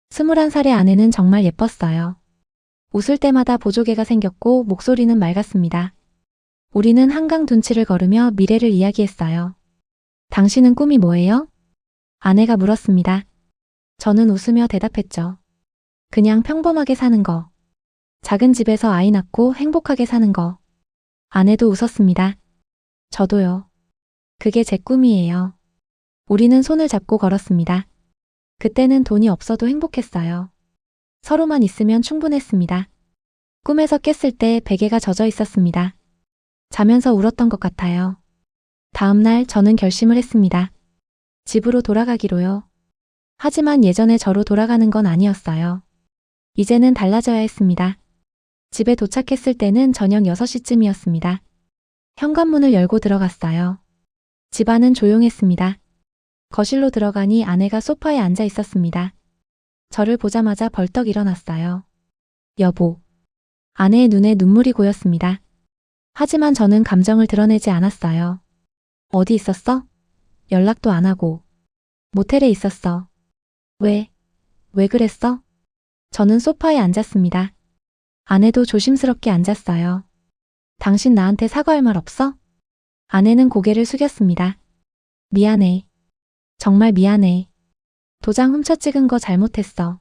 21살의 아내는 정말 예뻤어요. 웃을 때마다 보조개가 생겼고 목소리는 맑았습니다. 우리는 한강 둔치를 걸으며 미래를 이야기했어요. 당신은 꿈이 뭐예요? 아내가 물었습니다. 저는 웃으며 대답했죠. 그냥 평범하게 사는 거. 작은 집에서 아이 낳고 행복하게 사는 거. 아내도 웃었습니다. 저도요. 그게 제 꿈이에요. 우리는 손을 잡고 걸었습니다. 그때는 돈이 없어도 행복했어요. 서로만 있으면 충분했습니다. 꿈에서 깼을 때 베개가 젖어 있었습니다. 자면서 울었던 것 같아요. 다음 날 저는 결심을 했습니다. 집으로 돌아가기로요. 하지만 예전의 저로 돌아가는 건 아니었어요. 이제는 달라져야 했습니다. 집에 도착했을 때는 저녁 6시쯤이었습니다. 현관문을 열고 들어갔어요. 집안은 조용했습니다. 거실로 들어가니 아내가 소파에 앉아 있었습니다. 저를 보자마자 벌떡 일어났어요. 여보. 아내의 눈에 눈물이 고였습니다. 하지만 저는 감정을 드러내지 않았어요. 어디 있었어? 연락도 안 하고. 모텔에 있었어. 왜? 왜 그랬어? 저는 소파에 앉았습니다. 아내도 조심스럽게 앉았어요. 당신 나한테 사과할 말 없어? 아내는 고개를 숙였습니다. 미안해. 정말 미안해. 도장 훔쳐 찍은 거 잘못했어.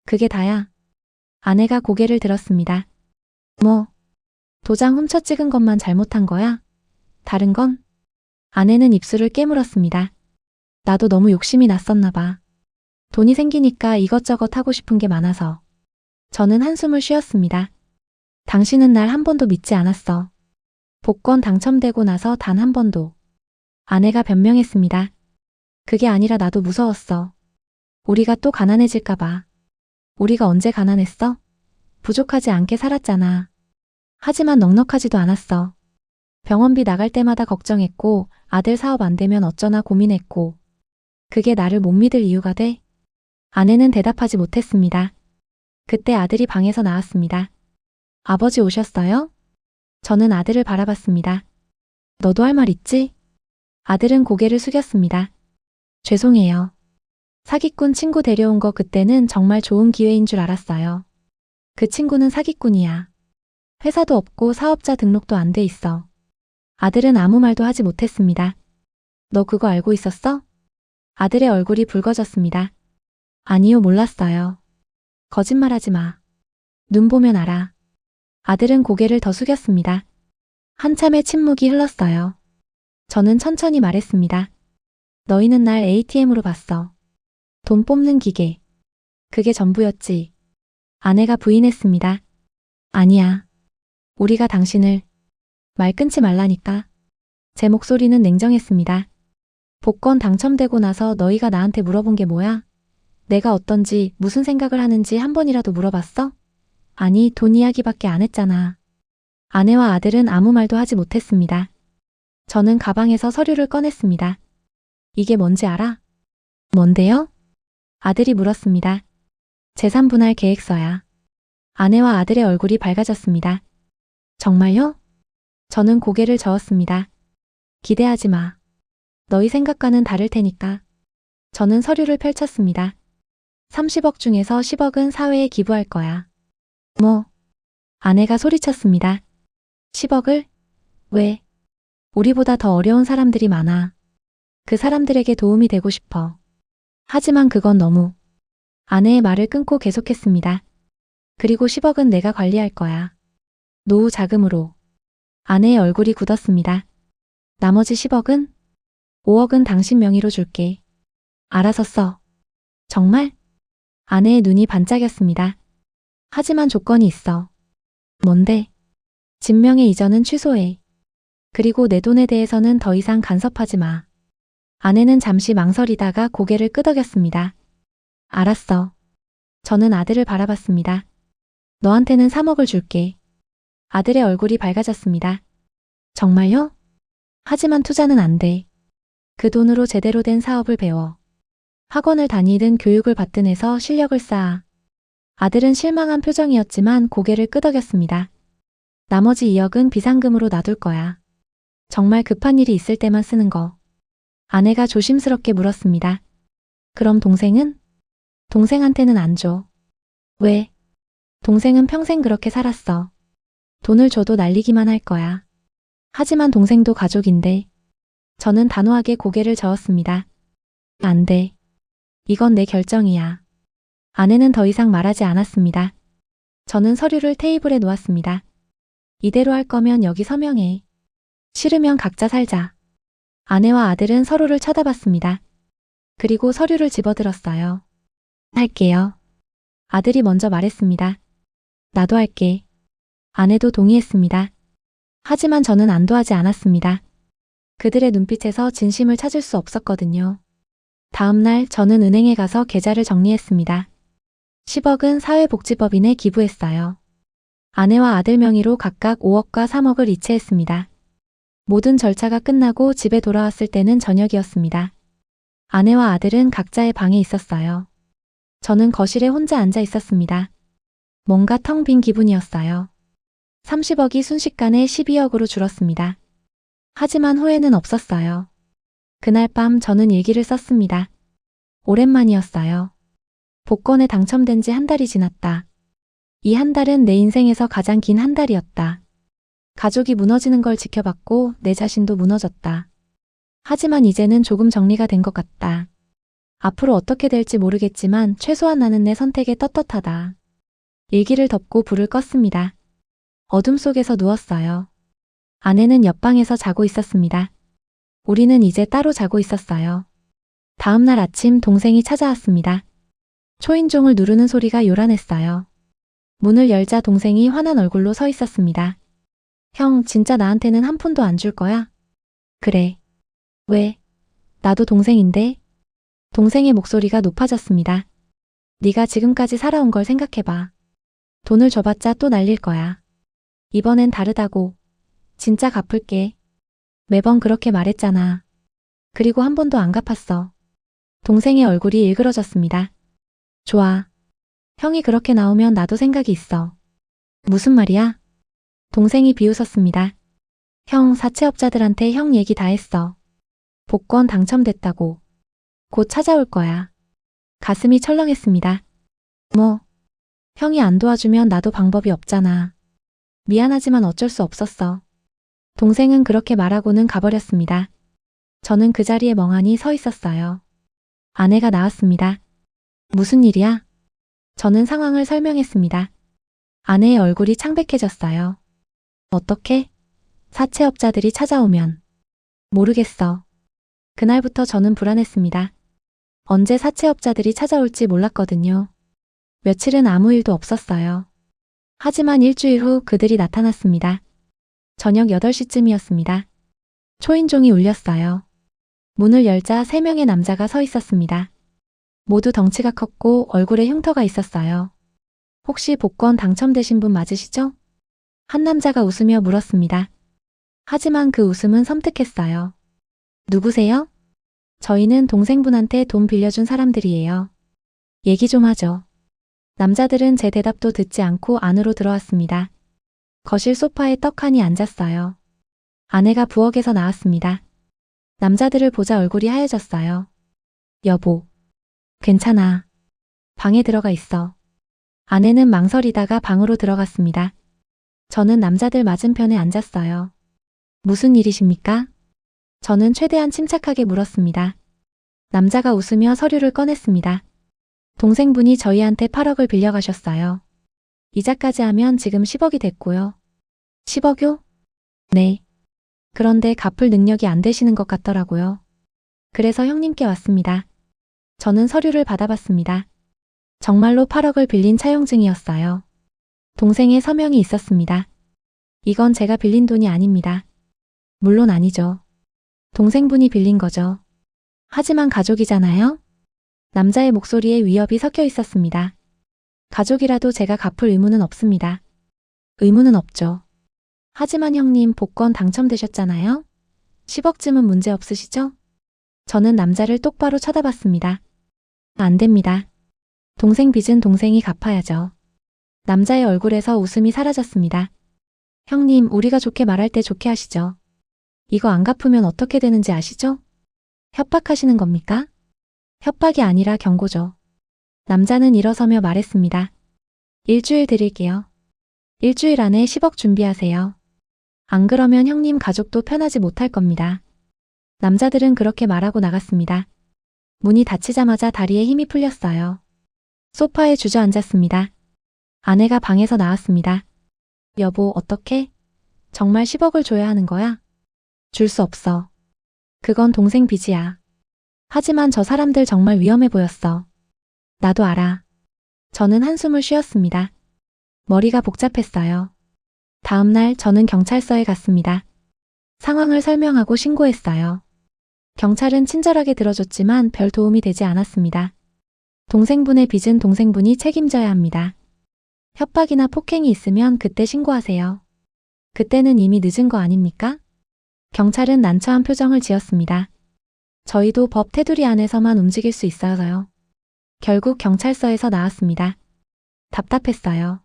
그게 다야. 아내가 고개를 들었습니다. 뭐? 도장 훔쳐 찍은 것만 잘못한 거야? 다른 건? 아내는 입술을 깨물었습니다. 나도 너무 욕심이 났었나 봐. 돈이 생기니까 이것저것 하고 싶은 게 많아서. 저는 한숨을 쉬었습니다. 당신은 날 한 번도 믿지 않았어. 복권 당첨되고 나서 단 한 번도. 아내가 변명했습니다. 그게 아니라 나도 무서웠어. 우리가 또 가난해질까 봐. 우리가 언제 가난했어? 부족하지 않게 살았잖아. 하지만 넉넉하지도 않았어. 병원비 나갈 때마다 걱정했고 아들 사업 안 되면 어쩌나 고민했고. 그게 나를 못 믿을 이유가 돼? 아내는 대답하지 못했습니다. 그때 아들이 방에서 나왔습니다. 아버지 오셨어요? 저는 아들을 바라봤습니다. 너도 할 말 있지? 아들은 고개를 숙였습니다. 죄송해요. 사기꾼 친구 데려온 거 그때는 정말 좋은 기회인 줄 알았어요. 그 친구는 사기꾼이야. 회사도 없고 사업자 등록도 안 돼 있어. 아들은 아무 말도 하지 못했습니다. 너 그거 알고 있었어? 아들의 얼굴이 붉어졌습니다. 아니요, 몰랐어요. 거짓말하지 마. 눈 보면 알아. 아들은 고개를 더 숙였습니다. 한참의 침묵이 흘렀어요. 저는 천천히 말했습니다. 너희는 날 ATM으로 봤어. 돈 뽑는 기계. 그게 전부였지. 아내가 부인했습니다. 아니야. 우리가 당신을. 말 끊지 말라니까. 제 목소리는 냉정했습니다. 복권 당첨되고 나서 너희가 나한테 물어본 게 뭐야? 내가 어떤지, 무슨 생각을 하는지 한 번이라도 물어봤어? 아니, 돈 이야기밖에 안 했잖아. 아내와 아들은 아무 말도 하지 못했습니다. 저는 가방에서 서류를 꺼냈습니다. 이게 뭔지 알아? 뭔데요? 아들이 물었습니다. 재산 분할 계획서야. 아내와 아들의 얼굴이 밝아졌습니다. 정말요? 저는 고개를 저었습니다. 기대하지 마. 너희 생각과는 다를 테니까. 저는 서류를 펼쳤습니다. 30억 중에서 10억은 사회에 기부할 거야. 뭐? 아내가 소리쳤습니다. 10억을? 왜? 우리보다 더 어려운 사람들이 많아. 그 사람들에게 도움이 되고 싶어. 하지만 그건 너무. 아내의 말을 끊고 계속했습니다. 그리고 10억은 내가 관리할 거야. 노후 자금으로. 아내의 얼굴이 굳었습니다. 나머지 10억은? 5억은 당신 명의로 줄게. 알아서 써. 정말? 아내의 눈이 반짝였습니다. 하지만 조건이 있어. 뭔데? 진명의 이전은 취소해. 그리고 내 돈에 대해서는 더 이상 간섭하지 마. 아내는 잠시 망설이다가 고개를 끄덕였습니다. 알았어. 저는 아들을 바라봤습니다. 너한테는 3억을 줄게. 아들의 얼굴이 밝아졌습니다. 정말요? 하지만 투자는 안 돼. 그 돈으로 제대로 된 사업을 배워. 학원을 다니든 교육을 받든 해서 실력을 쌓아. 아들은 실망한 표정이었지만 고개를 끄덕였습니다. 나머지 2억은 비상금으로 놔둘 거야. 정말 급한 일이 있을 때만 쓰는 거. 아내가 조심스럽게 물었습니다. 그럼 동생은? 동생한테는 안 줘. 왜? 동생은 평생 그렇게 살았어. 돈을 줘도 날리기만 할 거야. 하지만 동생도 가족인데. 저는 단호하게 고개를 저었습니다. 안 돼. 이건 내 결정이야. 아내는 더 이상 말하지 않았습니다. 저는 서류를 테이블에 놓았습니다. 이대로 할 거면 여기 서명해. 싫으면 각자 살자. 아내와 아들은 서로를 쳐다봤습니다. 그리고 서류를 집어들었어요. 할게요. 아들이 먼저 말했습니다. 나도 할게. 아내도 동의했습니다. 하지만 저는 안도하지 않았습니다. 그들의 눈빛에서 진심을 찾을 수 없었거든요. 다음 날 저는 은행에 가서 계좌를 정리했습니다. 10억은 사회복지법인에 기부했어요. 아내와 아들 명의로 각각 5억과 3억을 이체했습니다. 모든 절차가 끝나고 집에 돌아왔을 때는 저녁이었습니다. 아내와 아들은 각자의 방에 있었어요. 저는 거실에 혼자 앉아 있었습니다. 뭔가 텅 빈 기분이었어요. 30억이 순식간에 12억으로 줄었습니다. 하지만 후회는 없었어요. 그날 밤 저는 일기를 썼습니다. 오랜만이었어요. 복권에 당첨된 지 한 달이 지났다. 이 한 달은 내 인생에서 가장 긴 한 달이었다. 가족이 무너지는 걸 지켜봤고 내 자신도 무너졌다. 하지만 이제는 조금 정리가 된 것 같다. 앞으로 어떻게 될지 모르겠지만 최소한 나는 내 선택에 떳떳하다. 일기를 덮고 불을 껐습니다. 어둠 속에서 누웠어요. 아내는 옆방에서 자고 있었습니다. 우리는 이제 따로 자고 있었어요. 다음 날 아침 동생이 찾아왔습니다. 초인종을 누르는 소리가 요란했어요. 문을 열자 동생이 화난 얼굴로 서 있었습니다. 형, 진짜 나한테는 한 푼도 안 줄 거야? 그래. 왜? 나도 동생인데? 동생의 목소리가 높아졌습니다. 네가 지금까지 살아온 걸 생각해봐. 돈을 줘봤자 또 날릴 거야. 이번엔 다르다고. 진짜 갚을게. 매번 그렇게 말했잖아. 그리고 한 번도 안 갚았어. 동생의 얼굴이 일그러졌습니다. 좋아. 형이 그렇게 나오면 나도 생각이 있어. 무슨 말이야? 동생이 비웃었습니다. 형, 사채업자들한테 형 얘기 다 했어. 복권 당첨됐다고. 곧 찾아올 거야. 가슴이 철렁했습니다. 뭐? 형이 안 도와주면 나도 방법이 없잖아. 미안하지만 어쩔 수 없었어. 동생은 그렇게 말하고는 가버렸습니다. 저는 그 자리에 멍하니 서 있었어요. 아내가 나왔습니다. 무슨 일이야? 저는 상황을 설명했습니다. 아내의 얼굴이 창백해졌어요. 어떻게? 사채업자들이 찾아오면. 모르겠어. 그날부터 저는 불안했습니다. 언제 사채업자들이 찾아올지 몰랐거든요. 며칠은 아무 일도 없었어요. 하지만 일주일 후 그들이 나타났습니다. 저녁 8시쯤이었습니다. 초인종이 울렸어요. 문을 열자 3명의 남자가 서 있었습니다. 모두 덩치가 컸고 얼굴에 흉터가 있었어요. 혹시 복권 당첨되신 분 맞으시죠? 한 남자가 웃으며 물었습니다. 하지만 그 웃음은 섬뜩했어요. 누구세요? 저희는 동생분한테 돈 빌려준 사람들이에요. 얘기 좀 하죠. 남자들은 제 대답도 듣지 않고 안으로 들어왔습니다. 거실 소파에 떡하니 앉았어요. 아내가 부엌에서 나왔습니다. 남자들을 보자 얼굴이 하얘졌어요. 여보. 괜찮아. 방에 들어가 있어. 아내는 망설이다가 방으로 들어갔습니다. 저는 남자들 맞은편에 앉았어요. 무슨 일이십니까? 저는 최대한 침착하게 물었습니다. 남자가 웃으며 서류를 꺼냈습니다. 동생분이 저희한테 8억을 빌려가셨어요. 이자까지 하면 지금 10억이 됐고요. 10억요? 네. 그런데 갚을 능력이 안 되시는 것 같더라고요. 그래서 형님께 왔습니다. 저는 서류를 받아봤습니다. 정말로 8억을 빌린 차용증이었어요. 동생의 서명이 있었습니다. 이건 제가 빌린 돈이 아닙니다. 물론 아니죠. 동생분이 빌린 거죠. 하지만 가족이잖아요? 남자의 목소리에 위협이 섞여 있었습니다. 가족이라도 제가 갚을 의무는 없습니다. 의무는 없죠. 하지만 형님 복권 당첨되셨잖아요? 10억쯤은 문제 없으시죠? 저는 남자를 똑바로 쳐다봤습니다. 안 됩니다. 동생 빚은 동생이 갚아야죠. 남자의 얼굴에서 웃음이 사라졌습니다. 형님, 우리가 좋게 말할 때 좋게 하시죠. 이거 안 갚으면 어떻게 되는지 아시죠? 협박하시는 겁니까? 협박이 아니라 경고죠. 남자는 일어서며 말했습니다. 일주일 드릴게요. 일주일 안에 10억 준비하세요. 안 그러면 형님 가족도 편하지 못할 겁니다. 남자들은 그렇게 말하고 나갔습니다. 문이 닫히자마자 다리에 힘이 풀렸어요. 소파에 주저앉았습니다. 아내가 방에서 나왔습니다. 여보, 어떡해? 정말 10억을 줘야 하는 거야? 줄 수 없어. 그건 동생 빚이야. 하지만 저 사람들 정말 위험해 보였어. 나도 알아. 저는 한숨을 쉬었습니다. 머리가 복잡했어요. 다음 날 저는 경찰서에 갔습니다. 상황을 설명하고 신고했어요. 경찰은 친절하게 들어줬지만 별 도움이 되지 않았습니다. 동생분의 빚은 동생분이 책임져야 합니다. 협박이나 폭행이 있으면 그때 신고하세요. 그때는 이미 늦은 거 아닙니까? 경찰은 난처한 표정을 지었습니다. 저희도 법 테두리 안에서만 움직일 수 있어서요. 결국 경찰서에서 나왔습니다. 답답했어요.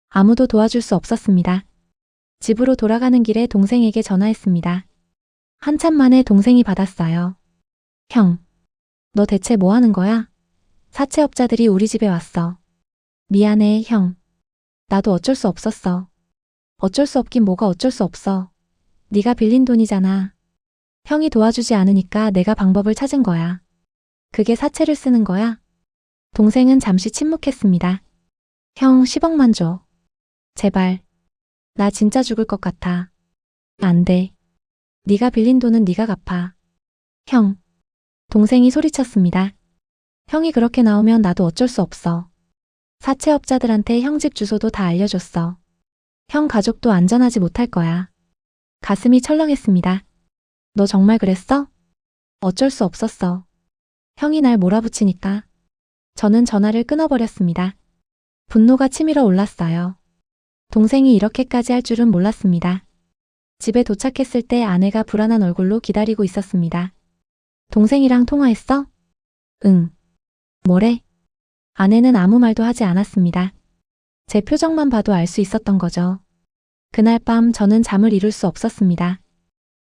아무도 도와줄 수 없었습니다. 집으로 돌아가는 길에 동생에게 전화했습니다. 한참 만에 동생이 받았어요. 형, 너 대체 뭐 하는 거야? 사채업자들이 우리 집에 왔어. 미안해, 형. 나도 어쩔 수 없었어. 어쩔 수 없긴 뭐가 어쩔 수 없어. 네가 빌린 돈이잖아. 형이 도와주지 않으니까 내가 방법을 찾은 거야. 그게 사채를 쓰는 거야? 동생은 잠시 침묵했습니다. 형 10억만 줘. 제발. 나 진짜 죽을 것 같아. 안 돼. 네가 빌린 돈은 네가 갚아. 형. 동생이 소리쳤습니다. 형이 그렇게 나오면 나도 어쩔 수 없어. 사채업자들한테 형 집 주소도 다 알려줬어. 형 가족도 안전하지 못할 거야. 가슴이 철렁했습니다. 너 정말 그랬어? 어쩔 수 없었어. 형이 날 몰아붙이니까. 저는 전화를 끊어버렸습니다. 분노가 치밀어 올랐어요. 동생이 이렇게까지 할 줄은 몰랐습니다. 집에 도착했을 때 아내가 불안한 얼굴로 기다리고 있었습니다. 동생이랑 통화했어? 응. 뭐래? 아내는 아무 말도 하지 않았습니다. 제 표정만 봐도 알 수 있었던 거죠. 그날 밤 저는 잠을 이룰 수 없었습니다.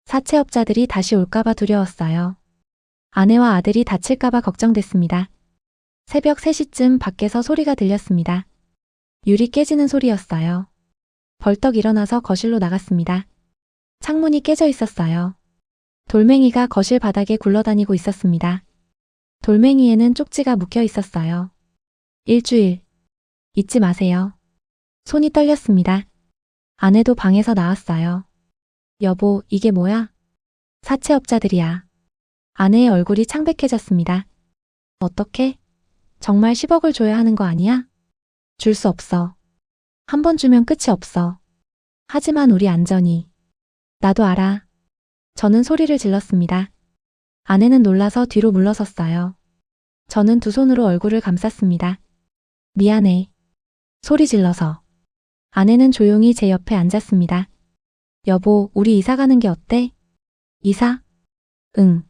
사채업자들이 다시 올까봐 두려웠어요. 아내와 아들이 다칠까봐 걱정됐습니다. 새벽 3시쯤 밖에서 소리가 들렸습니다. 유리 깨지는 소리였어요. 벌떡 일어나서 거실로 나갔습니다. 창문이 깨져 있었어요. 돌멩이가 거실 바닥에 굴러다니고 있었습니다. 돌멩이에는 쪽지가 묵혀 있었어요. 일주일. 잊지 마세요. 손이 떨렸습니다. 아내도 방에서 나왔어요. 여보, 이게 뭐야? 사채업자들이야. 아내의 얼굴이 창백해졌습니다. 어떻게? 정말 10억을 줘야 하는 거 아니야? 줄 수 없어. 한 번 주면 끝이 없어. 하지만 우리 안전이. 나도 알아. 저는 소리를 질렀습니다. 아내는 놀라서 뒤로 물러섰어요. 저는 두 손으로 얼굴을 감쌌습니다. 미안해. 소리 질러서. 아내는 조용히 제 옆에 앉았습니다. 여보, 우리 이사 가는 게 어때? 이사? 응.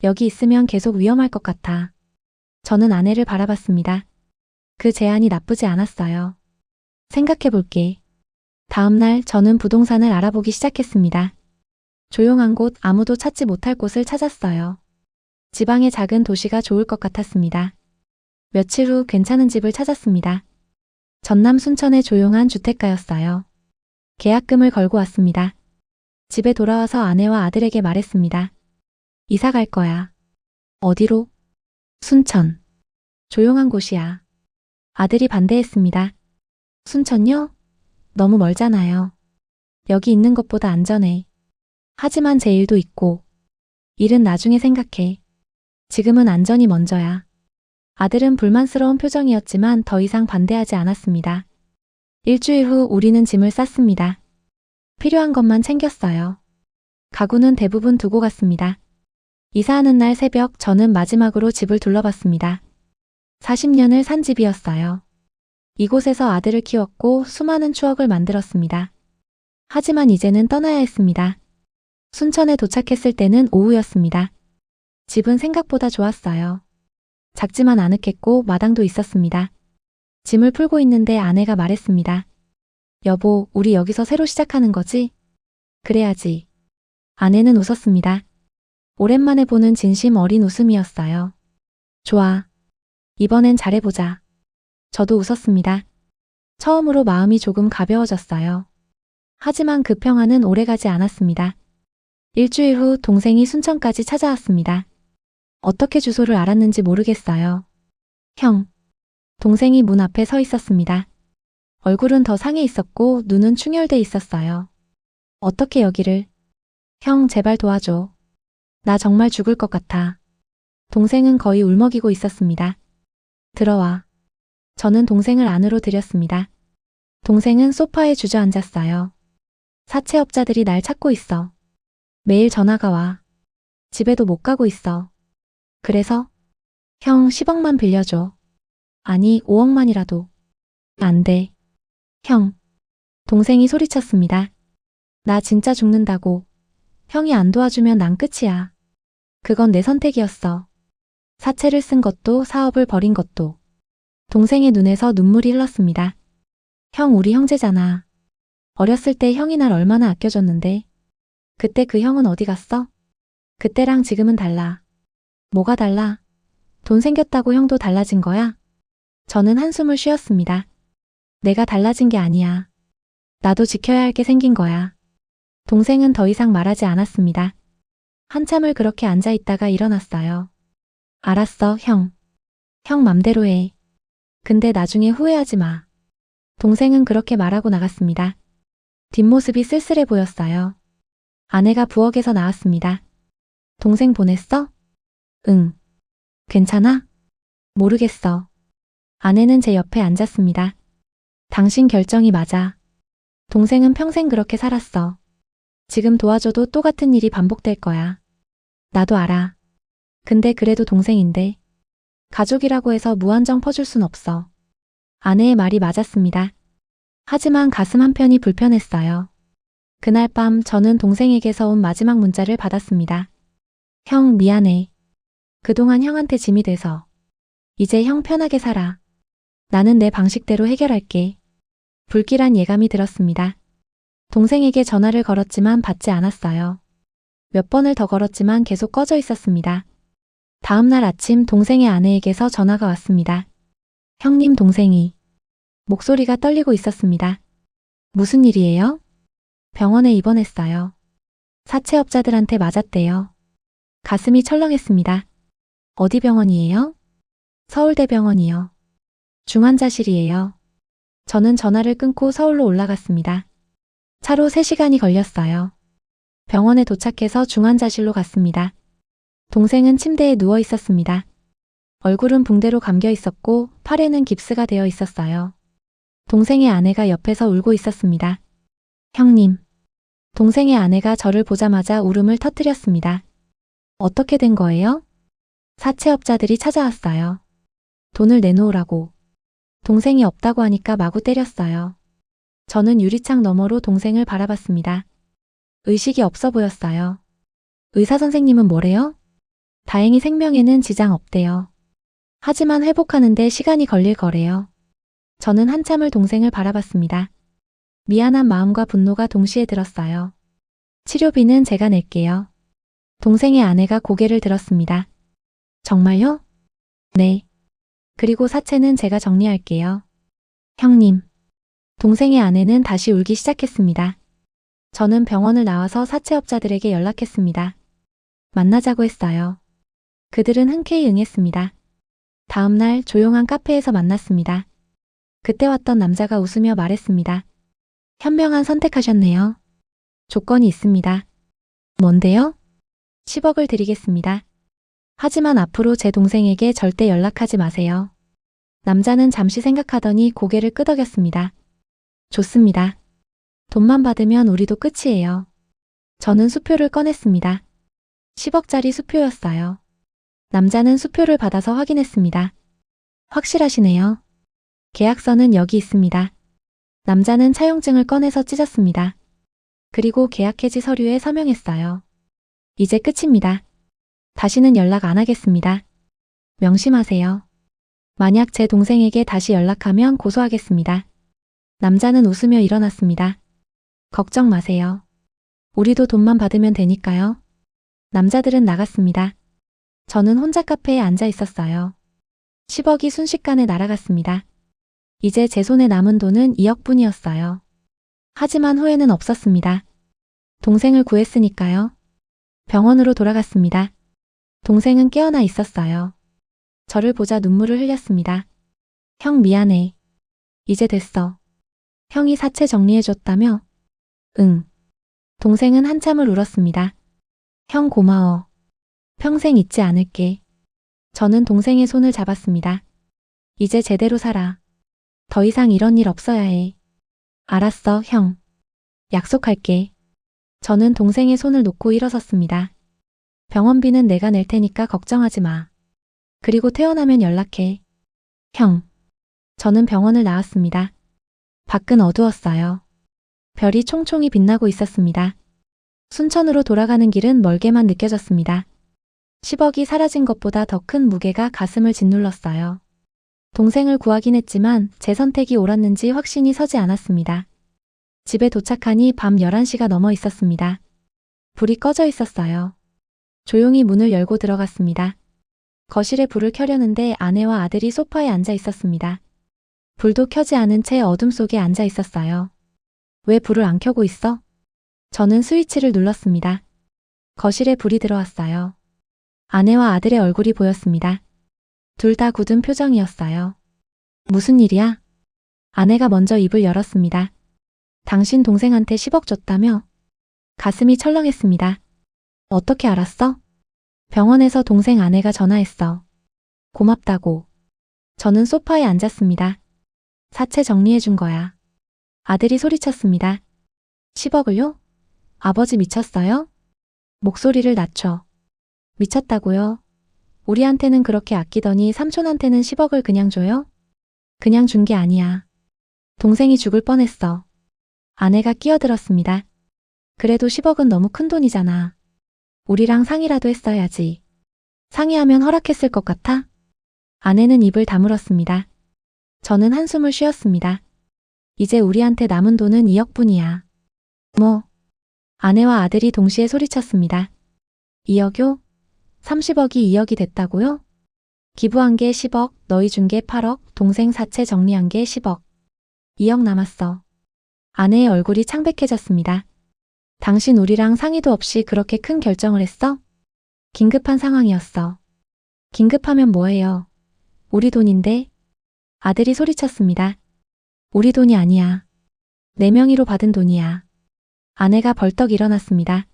여기 있으면 계속 위험할 것 같아. 저는 아내를 바라봤습니다. 그 제안이 나쁘지 않았어요. 생각해 볼게. 다음 날 저는 부동산을 알아보기 시작했습니다. 조용한 곳, 아무도 찾지 못할 곳을 찾았어요. 지방의 작은 도시가 좋을 것 같았습니다. 며칠 후 괜찮은 집을 찾았습니다. 전남 순천의 조용한 주택가였어요. 계약금을 걸고 왔습니다. 집에 돌아와서 아내와 아들에게 말했습니다. 이사 갈 거야. 어디로? 순천. 조용한 곳이야. 아들이 반대했습니다. 순천요? 너무 멀잖아요. 여기 있는 것보다 안전해. 하지만 제 일도 있고. 일은 나중에 생각해. 지금은 안전이 먼저야. 아들은 불만스러운 표정이었지만 더 이상 반대하지 않았습니다. 일주일 후 우리는 짐을 쌌습니다. 필요한 것만 챙겼어요. 가구는 대부분 두고 갔습니다. 이사하는 날 새벽 저는 마지막으로 집을 둘러봤습니다. 40년을 산 집이었어요. 이곳에서 아들을 키웠고 수많은 추억을 만들었습니다. 하지만 이제는 떠나야 했습니다. 순천에 도착했을 때는 오후였습니다. 집은 생각보다 좋았어요. 작지만 아늑했고 마당도 있었습니다. 짐을 풀고 있는데 아내가 말했습니다. 여보, 우리 여기서 새로 시작하는 거지? 그래야지. 아내는 웃었습니다. 오랜만에 보는 진심 어린 웃음이었어요. 좋아. 이번엔 잘해보자. 저도 웃었습니다. 처음으로 마음이 조금 가벼워졌어요. 하지만 그 평화는 오래가지 않았습니다. 일주일 후 동생이 순천까지 찾아왔습니다. 어떻게 주소를 알았는지 모르겠어요. 형. 동생이 문 앞에 서 있었습니다. 얼굴은 더 상해 있었고 눈은 충혈돼 있었어요. 어떻게 여기를? 형, 제발 도와줘. 나 정말 죽을 것 같아. 동생은 거의 울먹이고 있었습니다. 들어와. 저는 동생을 안으로 들였습니다. 동생은 소파에 주저앉았어요. 사채업자들이 날 찾고 있어. 매일 전화가 와. 집에도 못 가고 있어. 그래서? 형, 10억만 빌려줘. 아니, 5억만이라도. 안 돼. 형. 동생이 소리쳤습니다. 나 진짜 죽는다고. 형이 안 도와주면 난 끝이야. 그건 내 선택이었어. 사채를 쓴 것도 사업을 버린 것도. 동생의 눈에서 눈물이 흘렀습니다. 형, 우리 형제잖아. 어렸을 때 형이 날 얼마나 아껴줬는데. 그때 그 형은 어디 갔어? 그때랑 지금은 달라. 뭐가 달라? 돈 생겼다고 형도 달라진 거야? 저는 한숨을 쉬었습니다. 내가 달라진 게 아니야. 나도 지켜야 할 게 생긴 거야. 동생은 더 이상 말하지 않았습니다. 한참을 그렇게 앉아있다가 일어났어요. 알았어, 형. 형 맘대로 해. 근데 나중에 후회하지 마. 동생은 그렇게 말하고 나갔습니다. 뒷모습이 쓸쓸해 보였어요. 아내가 부엌에서 나왔습니다. 동생 보냈어? 응. 괜찮아? 모르겠어. 아내는 제 옆에 앉았습니다. 당신 결정이 맞아. 동생은 평생 그렇게 살았어. 지금 도와줘도 똑같은 일이 반복될 거야. 나도 알아. 근데 그래도 동생인데. 가족이라고 해서 무한정 퍼줄 순 없어. 아내의 말이 맞았습니다. 하지만 가슴 한편이 불편했어요. 그날 밤 저는 동생에게서 온 마지막 문자를 받았습니다. 형, 미안해. 그동안 형한테 짐이 돼서. 이제 형 편하게 살아. 나는 내 방식대로 해결할게. 불길한 예감이 들었습니다. 동생에게 전화를 걸었지만 받지 않았어요. 몇 번을 더 걸었지만 계속 꺼져 있었습니다. 다음 날 아침 동생의 아내에게서 전화가 왔습니다. 형님, 동생이. 목소리가 떨리고 있었습니다. 무슨 일이에요? 병원에 입원했어요. 사채업자들한테 맞았대요. 가슴이 철렁했습니다. 어디 병원이에요? 서울대병원이요. 중환자실이에요. 저는 전화를 끊고 서울로 올라갔습니다. 차로 3시간이 걸렸어요. 병원에 도착해서 중환자실로 갔습니다. 동생은 침대에 누워 있었습니다. 얼굴은 붕대로 감겨 있었고 팔에는 깁스가 되어 있었어요. 동생의 아내가 옆에서 울고 있었습니다. 형님. 동생의 아내가 저를 보자마자 울음을 터뜨렸습니다. 어떻게 된 거예요? 사채업자들이 찾아왔어요. 돈을 내놓으라고. 동생이 없다고 하니까 마구 때렸어요. 저는 유리창 너머로 동생을 바라봤습니다. 의식이 없어 보였어요. 의사 선생님은 뭐래요? 다행히 생명에는 지장 없대요. 하지만 회복하는데 시간이 걸릴 거래요. 저는 한참을 동생을 바라봤습니다. 미안한 마음과 분노가 동시에 들었어요. 치료비는 제가 낼게요. 동생의 아내가 고개를 들었습니다. 정말요? 네. 그리고 사채는 제가 정리할게요. 형님. 동생의 아내는 다시 울기 시작했습니다. 저는 병원을 나와서 사채업자들에게 연락했습니다. 만나자고 했어요. 그들은 흔쾌히 응했습니다. 다음 날 조용한 카페에서 만났습니다. 그때 왔던 남자가 웃으며 말했습니다. 현명한 선택하셨네요. 조건이 있습니다. 뭔데요? 10억을 드리겠습니다. 하지만 앞으로 제 동생에게 절대 연락하지 마세요. 남자는 잠시 생각하더니 고개를 끄덕였습니다. 좋습니다. 돈만 받으면 우리도 끝이에요. 저는 수표를 꺼냈습니다. 10억짜리 수표였어요. 남자는 수표를 받아서 확인했습니다. 확실하시네요. 계약서는 여기 있습니다. 남자는 차용증을 꺼내서 찢었습니다. 그리고 계약 해지 서류에 서명했어요. 이제 끝입니다. 다시는 연락 안 하겠습니다. 명심하세요. 만약 제 동생에게 다시 연락하면 고소하겠습니다. 남자는 웃으며 일어났습니다. 걱정 마세요. 우리도 돈만 받으면 되니까요. 남자들은 나갔습니다. 저는 혼자 카페에 앉아 있었어요. 10억이 순식간에 날아갔습니다. 이제 제 손에 남은 돈은 2억뿐이었어요. 하지만 후회는 없었습니다. 동생을 구했으니까요. 병원으로 돌아갔습니다. 동생은 깨어나 있었어요. 저를 보자 눈물을 흘렸습니다. 형 미안해. 이제 됐어. 형이 사채 정리해줬다며? 응. 동생은 한참을 울었습니다. 형 고마워. 평생 잊지 않을게. 저는 동생의 손을 잡았습니다. 이제 제대로 살아. 더 이상 이런 일 없어야 해. 알았어, 형. 약속할게. 저는 동생의 손을 놓고 일어섰습니다. 병원비는 내가 낼 테니까 걱정하지 마. 그리고 퇴원하면 연락해. 형. 저는 병원을 나왔습니다. 밖은 어두웠어요. 별이 총총히 빛나고 있었습니다. 순천으로 돌아가는 길은 멀게만 느껴졌습니다. 10억이 사라진 것보다 더 큰 무게가 가슴을 짓눌렀어요. 동생을 구하긴 했지만 제 선택이 옳았는지 확신이 서지 않았습니다. 집에 도착하니 밤 11시가 넘어 있었습니다. 불이 꺼져 있었어요. 조용히 문을 열고 들어갔습니다. 거실에 불을 켜려는데 아내와 아들이 소파에 앉아 있었습니다. 불도 켜지 않은 채 어둠 속에 앉아 있었어요. 왜 불을 안 켜고 있어? 저는 스위치를 눌렀습니다. 거실에 불이 들어왔어요. 아내와 아들의 얼굴이 보였습니다. 둘 다 굳은 표정이었어요. 무슨 일이야? 아내가 먼저 입을 열었습니다. 당신 동생한테 10억 줬다며? 가슴이 철렁했습니다. 어떻게 알았어? 병원에서 동생 아내가 전화했어. 고맙다고. 저는 소파에 앉았습니다. 사채 정리해준 거야. 아들이 소리쳤습니다. 10억을요? 아버지 미쳤어요? 목소리를 낮춰. 미쳤다고요? 우리한테는 그렇게 아끼더니 삼촌한테는 10억을 그냥 줘요? 그냥 준 게 아니야. 동생이 죽을 뻔했어. 아내가 끼어들었습니다. 그래도 10억은 너무 큰 돈이잖아. 우리랑 상의라도 했어야지. 상의하면 허락했을 것 같아? 아내는 입을 다물었습니다. 저는 한숨을 쉬었습니다. 이제 우리한테 남은 돈은 2억뿐이야. 뭐? 아내와 아들이 동시에 소리쳤습니다. 2억요? 30억이 2억이 됐다고요? 기부한 게 10억, 너희 준 게 8억, 동생 사채 정리한 게 10억. 2억 남았어. 아내의 얼굴이 창백해졌습니다. 당신 우리랑 상의도 없이 그렇게 큰 결정을 했어? 긴급한 상황이었어. 긴급하면 뭐해요? 우리 돈인데? 아들이 소리쳤습니다. 우리 돈이 아니야. 내 명의로 받은 돈이야. 아내가 벌떡 일어났습니다.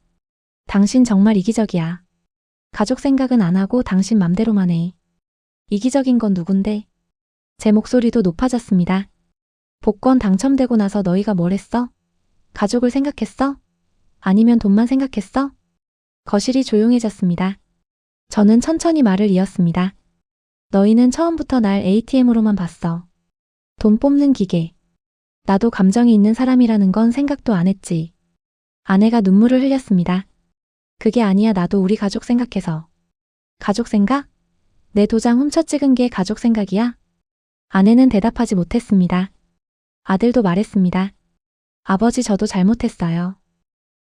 당신 정말 이기적이야. 가족 생각은 안 하고 당신 맘대로만 해. 이기적인 건 누군데? 제 목소리도 높아졌습니다. 복권 당첨되고 나서 너희가 뭘 했어? 가족을 생각했어? 아니면 돈만 생각했어? 거실이 조용해졌습니다. 저는 천천히 말을 이었습니다. 너희는 처음부터 날 ATM으로만 봤어. 돈 뽑는 기계. 나도 감정이 있는 사람이라는 건 생각도 안 했지. 아내가 눈물을 흘렸습니다. 그게 아니야, 나도 우리 가족 생각해서. 가족 생각? 내 도장 훔쳐 찍은 게 가족 생각이야? 아내는 대답하지 못했습니다. 아들도 말했습니다. 아버지, 저도 잘못했어요.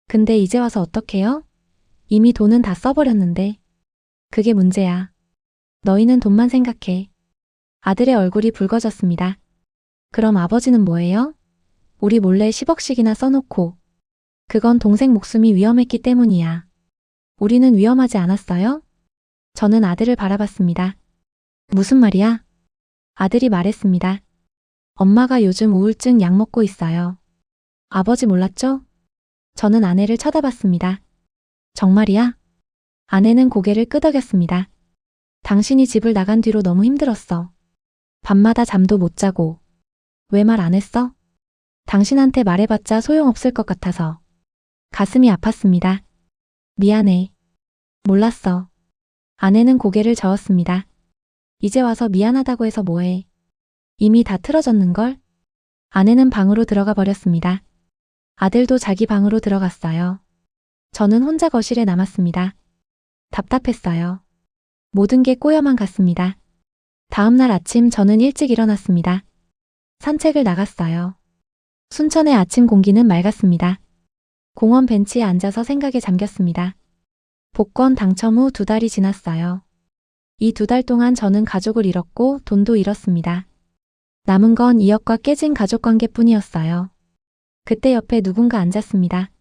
근데 이제 와서 어떡해요? 이미 돈은 다 써버렸는데. 그게 문제야. 너희는 돈만 생각해. 아들의 얼굴이 붉어졌습니다. 그럼 아버지는 뭐예요? 우리 몰래 10억씩이나 써놓고. 그건 동생 목숨이 위험했기 때문이야. 우리는 위험하지 않았어요? 저는 아들을 바라봤습니다. 무슨 말이야? 아들이 말했습니다. 엄마가 요즘 우울증 약 먹고 있어요. 아버지 몰랐죠? 저는 아내를 쳐다봤습니다. 정말이야? 아내는 고개를 끄덕였습니다. 당신이 집을 나간 뒤로 너무 힘들었어. 밤마다 잠도 못 자고. 왜 말 안 했어? 당신한테 말해봤자 소용없을 것 같아서. 가슴이 아팠습니다. 미안해. 몰랐어. 아내는 고개를 저었습니다. 이제 와서 미안하다고 해서 뭐해. 이미 다 틀어졌는걸? 아내는 방으로 들어가 버렸습니다. 아들도 자기 방으로 들어갔어요. 저는 혼자 거실에 남았습니다. 답답했어요. 모든 게 꼬여만 갔습니다. 다음날 아침 저는 일찍 일어났습니다. 산책을 나갔어요. 순천의 아침 공기는 맑았습니다. 공원 벤치에 앉아서 생각에 잠겼습니다. 복권 당첨 후 2달이 지났어요. 이 2달 동안 저는 가족을 잃었고 돈도 잃었습니다. 남은 건 2억과 깨진 가족관계뿐이었어요. 그때 옆에 누군가 앉았습니다.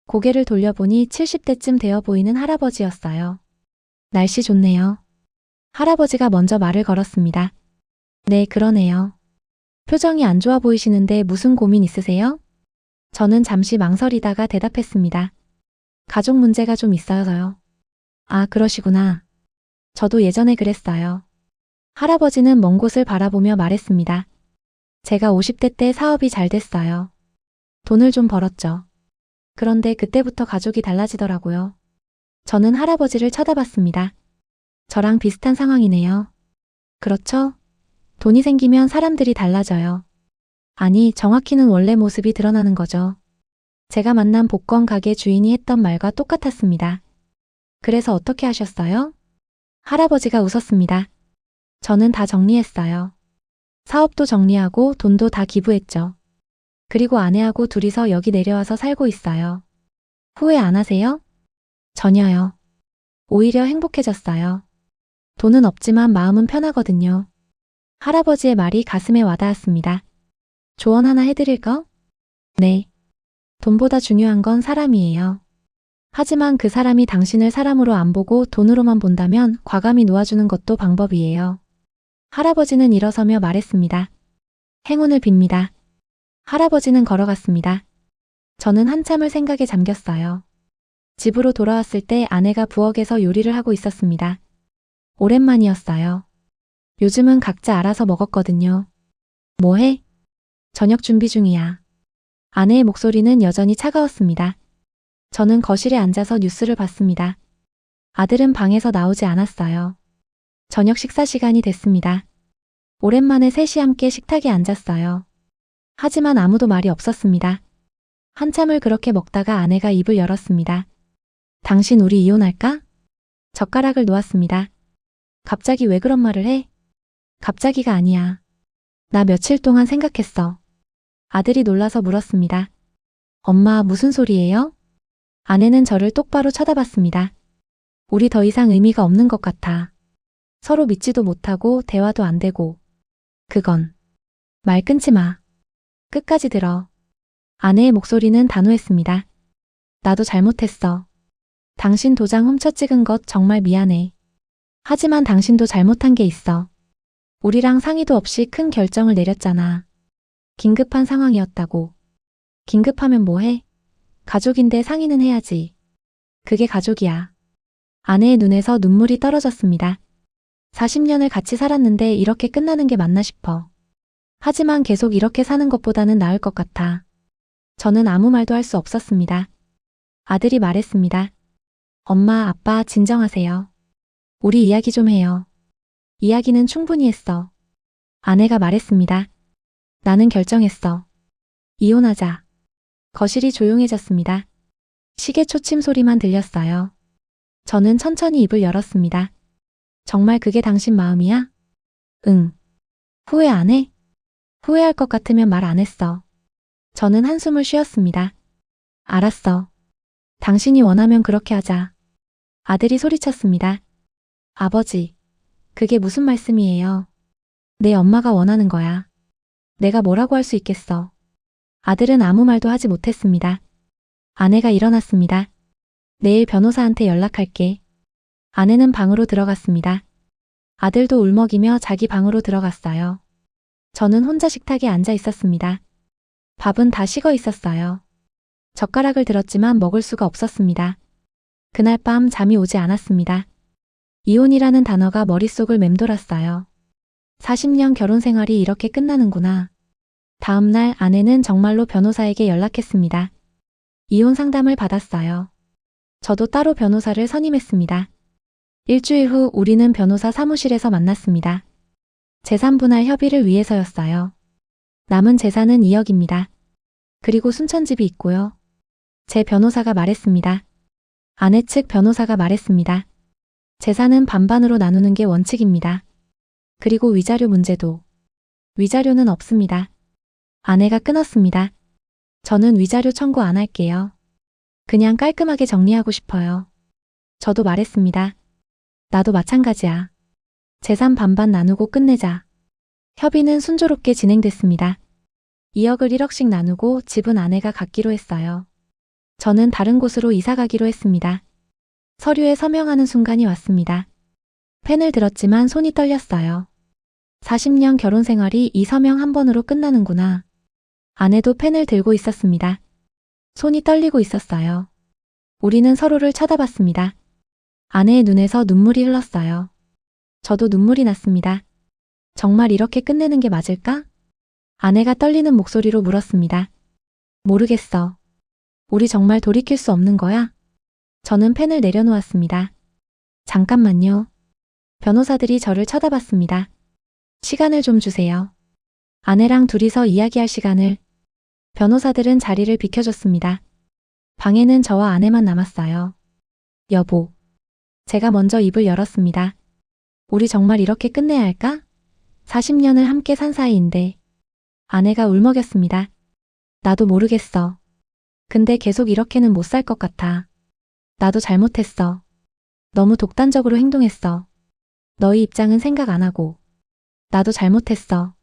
고개를 돌려보니 70대쯤 되어 보이는 할아버지였어요. 날씨 좋네요. 할아버지가 먼저 말을 걸었습니다. 네, 그러네요. 표정이 안 좋아 보이시는데 무슨 고민 있으세요? 저는 잠시 망설이다가 대답했습니다. 가족 문제가 좀 있어서요. 아, 그러시구나. 저도 예전에 그랬어요. 할아버지는 먼 곳을 바라보며 말했습니다. 제가 50대 때 사업이 잘 됐어요. 돈을 좀 벌었죠. 그런데 그때부터 가족이 달라지더라고요. 저는 할아버지를 쳐다봤습니다. 저랑 비슷한 상황이네요. 그렇죠? 돈이 생기면 사람들이 달라져요. 아니, 정확히는 원래 모습이 드러나는 거죠. 제가 만난 복권 가게 주인이 했던 말과 똑같았습니다. 그래서 어떻게 하셨어요? 할아버지가 웃었습니다. 저는 다 정리했어요. 사업도 정리하고 돈도 다 기부했죠. 그리고 아내하고 둘이서 여기 내려와서 살고 있어요. 후회 안 하세요? 전혀요. 오히려 행복해졌어요. 돈은 없지만 마음은 편하거든요. 할아버지의 말이 가슴에 와닿았습니다. 조언 하나 해드릴까? 네. 돈보다 중요한 건 사람이에요. 하지만 그 사람이 당신을 사람으로 안 보고 돈으로만 본다면 과감히 놓아주는 것도 방법이에요. 할아버지는 일어서며 말했습니다. 행운을 빕니다. 할아버지는 걸어갔습니다. 저는 한참을 생각에 잠겼어요. 집으로 돌아왔을 때 아내가 부엌에서 요리를 하고 있었습니다. 오랜만이었어요. 요즘은 각자 알아서 먹었거든요. 뭐 해? 저녁 준비 중이야. 아내의 목소리는 여전히 차가웠습니다. 저는 거실에 앉아서 뉴스를 봤습니다. 아들은 방에서 나오지 않았어요. 저녁 식사 시간이 됐습니다. 오랜만에 셋이 함께 식탁에 앉았어요. 하지만 아무도 말이 없었습니다. 한참을 그렇게 먹다가 아내가 입을 열었습니다. 당신 우리 이혼할까? 젓가락을 놓았습니다. 갑자기 왜 그런 말을 해? 갑자기가 아니야. 나 며칠 동안 생각했어. 아들이 놀라서 물었습니다. 엄마, 무슨 소리예요? 아내는 저를 똑바로 쳐다봤습니다. 우리 더 이상 의미가 없는 것 같아. 서로 믿지도 못하고 대화도 안 되고. 그건. 말 끊지 마. 끝까지 들어. 아내의 목소리는 단호했습니다. 나도 잘못했어. 당신 도장 훔쳐 찍은 것 정말 미안해. 하지만 당신도 잘못한 게 있어. 우리랑 상의도 없이 큰 결정을 내렸잖아. 긴급한 상황이었다고. 긴급하면 뭐해? 가족인데 상의는 해야지. 그게 가족이야. 아내의 눈에서 눈물이 떨어졌습니다. 40년을 같이 살았는데 이렇게 끝나는 게 맞나 싶어. 하지만 계속 이렇게 사는 것보다는 나을 것 같아. 저는 아무 말도 할 수 없었습니다. 아들이 말했습니다. 엄마, 아빠, 진정하세요. 우리 이야기 좀 해요. 이야기는 충분히 했어. 아내가 말했습니다. 나는 결정했어. 이혼하자. 거실이 조용해졌습니다. 시계 초침 소리만 들렸어요. 저는 천천히 입을 열었습니다. 정말 그게 당신 마음이야? 응. 후회 안 해? 후회할 것 같으면 말 안 했어. 저는 한숨을 쉬었습니다. 알았어. 당신이 원하면 그렇게 하자. 아들이 소리쳤습니다. 아버지, 그게 무슨 말씀이에요? 내 엄마가 원하는 거야. 내가 뭐라고 할 수 있겠어. 아들은 아무 말도 하지 못했습니다. 아내가 일어났습니다. 내일 변호사한테 연락할게. 아내는 방으로 들어갔습니다. 아들도 울먹이며 자기 방으로 들어갔어요. 저는 혼자 식탁에 앉아 있었습니다. 밥은 다 식어 있었어요. 젓가락을 들었지만 먹을 수가 없었습니다. 그날 밤 잠이 오지 않았습니다. 이혼이라는 단어가 머릿속을 맴돌았어요. 40년 결혼 생활이 이렇게 끝나는구나. 다음 날 아내는 정말로 변호사에게 연락했습니다. 이혼 상담을 받았어요. 저도 따로 변호사를 선임했습니다. 일주일 후 우리는 변호사 사무실에서 만났습니다. 재산분할 협의를 위해서였어요. 남은 재산은 2억입니다. 그리고 순천집이 있고요. 제 변호사가 말했습니다. 아내 측 변호사가 말했습니다. 재산은 반반으로 나누는 게 원칙입니다. 그리고 위자료 문제도. 위자료는 없습니다. 아내가 끊었습니다. 저는 위자료 청구 안 할게요. 그냥 깔끔하게 정리하고 싶어요. 저도 말했습니다. 나도 마찬가지야. 재산 반반 나누고 끝내자. 협의는 순조롭게 진행됐습니다. 2억을 1억씩 나누고 집은 아내가 갖기로 했어요. 저는 다른 곳으로 이사 가기로 했습니다. 서류에 서명하는 순간이 왔습니다. 펜을 들었지만 손이 떨렸어요. 40년 결혼 생활이 이 서명 한 번으로 끝나는구나. 아내도 펜을 들고 있었습니다. 손이 떨리고 있었어요. 우리는 서로를 쳐다봤습니다. 아내의 눈에서 눈물이 흘렀어요. 저도 눈물이 났습니다. 정말 이렇게 끝내는 게 맞을까? 아내가 떨리는 목소리로 물었습니다. 모르겠어. 우리 정말 돌이킬 수 없는 거야? 저는 펜을 내려놓았습니다. 잠깐만요. 변호사들이 저를 쳐다봤습니다. 시간을 좀 주세요. 아내랑 둘이서 이야기할 시간을. 변호사들은 자리를 비켜줬습니다. 방에는 저와 아내만 남았어요. 여보. 제가 먼저 입을 열었습니다. 우리 정말 이렇게 끝내야 할까? 40년을 함께 산 사이인데. 아내가 울먹였습니다. 나도 모르겠어. 근데 계속 이렇게는 못 살 것 같아. 나도 잘못했어. 너무 독단적으로 행동했어. 너희 입장은 생각 안 하고. 나도 잘못했어.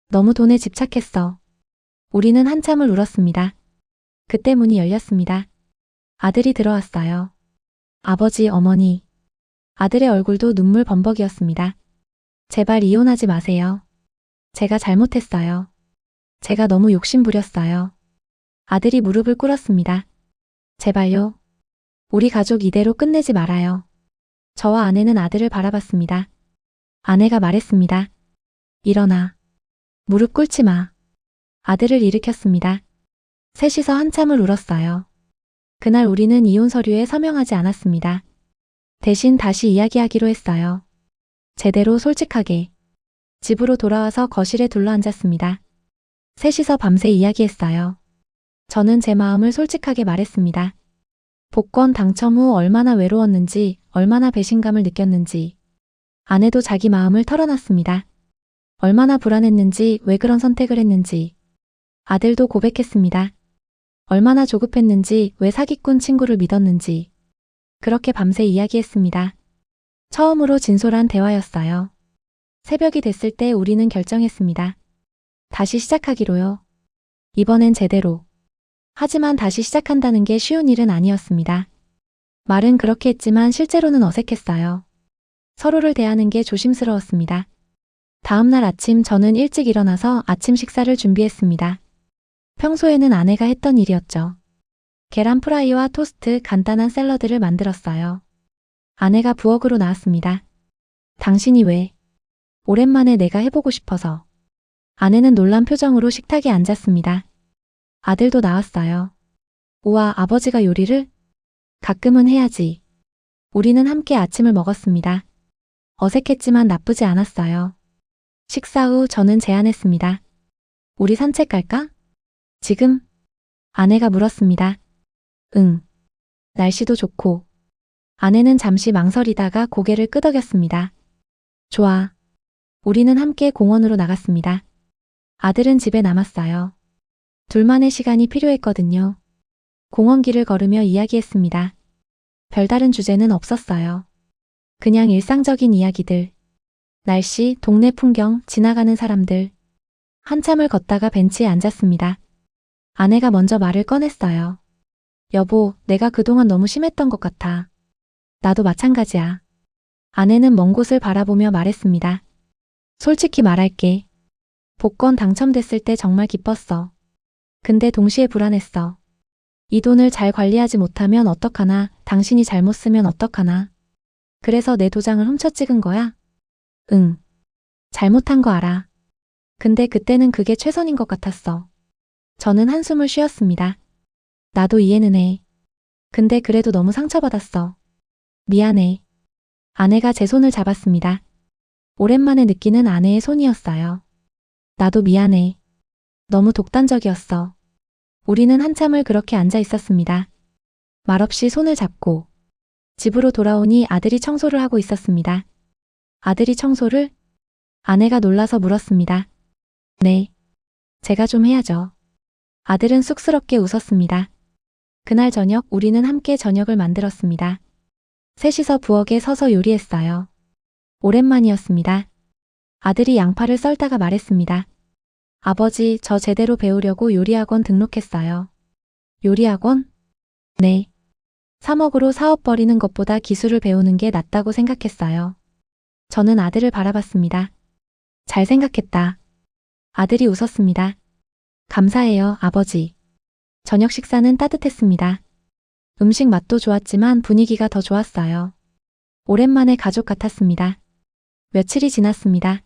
너무 돈에 집착했어. 우리는 한참을 울었습니다. 그때 문이 열렸습니다. 아들이 들어왔어요. 아버지, 어머니. 아들의 얼굴도 눈물 범벅이었습니다. 제발 이혼하지 마세요. 제가 잘못했어요. 제가 너무 욕심부렸어요. 아들이 무릎을 꿇었습니다. 제발요. 우리 가족 이대로 끝내지 말아요. 저와 아내는 아들을 바라봤습니다. 아내가 말했습니다. 일어나. 무릎 꿇지 마. 아들을 일으켰습니다. 셋이서 한참을 울었어요. 그날 우리는 이혼 서류에 서명하지 않았습니다. 대신 다시 이야기하기로 했어요. 제대로 솔직하게. 집으로 돌아와서 거실에 둘러앉았습니다. 셋이서 밤새 이야기했어요. 저는 제 마음을 솔직하게 말했습니다. 복권 당첨 후 얼마나 외로웠는지, 얼마나 배신감을 느꼈는지. 아내도 자기 마음을 털어놨습니다. 얼마나 불안했는지, 왜 그런 선택을 했는지. 아들도 고백했습니다. 얼마나 조급했는지, 왜 사기꾼 친구를 믿었는지. 그렇게 밤새 이야기했습니다. 처음으로 진솔한 대화였어요. 새벽이 됐을 때 우리는 결정했습니다. 다시 시작하기로요. 이번엔 제대로. 하지만 다시 시작한다는 게 쉬운 일은 아니었습니다. 말은 그렇게 했지만 실제로는 어색했어요. 서로를 대하는 게 조심스러웠습니다. 다음 날 아침 저는 일찍 일어나서 아침 식사를 준비했습니다. 평소에는 아내가 했던 일이었죠. 계란 프라이와 토스트, 간단한 샐러드를 만들었어요. 아내가 부엌으로 나왔습니다. 당신이 왜? 오랜만에 내가 해보고 싶어서. 아내는 놀란 표정으로 식탁에 앉았습니다. 아들도 나왔어요. 우와, 아버지가 요리를? 가끔은 해야지. 우리는 함께 아침을 먹었습니다. 어색했지만 나쁘지 않았어요. 식사 후 저는 제안했습니다. 우리 산책 갈까? 지금? 아내가 물었습니다. 응. 날씨도 좋고. 아내는 잠시 망설이다가 고개를 끄덕였습니다. 좋아. 우리는 함께 공원으로 나갔습니다. 아들은 집에 남았어요. 둘만의 시간이 필요했거든요. 공원길을 걸으며 이야기했습니다. 별다른 주제는 없었어요. 그냥 일상적인 이야기들. 날씨, 동네 풍경, 지나가는 사람들. 한참을 걷다가 벤치에 앉았습니다. 아내가 먼저 말을 꺼냈어요. 여보, 내가 그동안 너무 심했던 것 같아. 나도 마찬가지야. 아내는 먼 곳을 바라보며 말했습니다. 솔직히 말할게. 복권 당첨됐을 때 정말 기뻤어. 근데 동시에 불안했어. 이 돈을 잘 관리하지 못하면 어떡하나, 당신이 잘못 쓰면 어떡하나. 그래서 내 도장을 훔쳐 찍은 거야? 응. 잘못한 거 알아. 근데 그때는 그게 최선인 것 같았어. 저는 한숨을 쉬었습니다. 나도 이해는 해. 근데 그래도 너무 상처받았어. 미안해. 아내가 제 손을 잡았습니다. 오랜만에 느끼는 아내의 손이었어요. 나도 미안해. 너무 독단적이었어. 우리는 한참을 그렇게 앉아 있었습니다. 말없이 손을 잡고 집으로 돌아오니 아들이 청소를 하고 있었습니다. 아들이 청소를? 아내가 놀라서 물었습니다. 네. 제가 좀 해야죠. 아들은 쑥스럽게 웃었습니다. 그날 저녁 우리는 함께 저녁을 만들었습니다. 셋이서 부엌에 서서 요리했어요. 오랜만이었습니다. 아들이 양파를 썰다가 말했습니다. 아버지, 저 제대로 배우려고 요리학원 등록했어요. 요리학원? 네. 3억으로 사업 벌이는 것보다 기술을 배우는 게 낫다고 생각했어요. 저는 아들을 바라봤습니다. 잘 생각했다. 아들이 웃었습니다. 감사해요, 아버지. 저녁 식사는 따뜻했습니다. 음식 맛도 좋았지만 분위기가 더 좋았어요. 오랜만에 가족 같았습니다. 며칠이 지났습니다.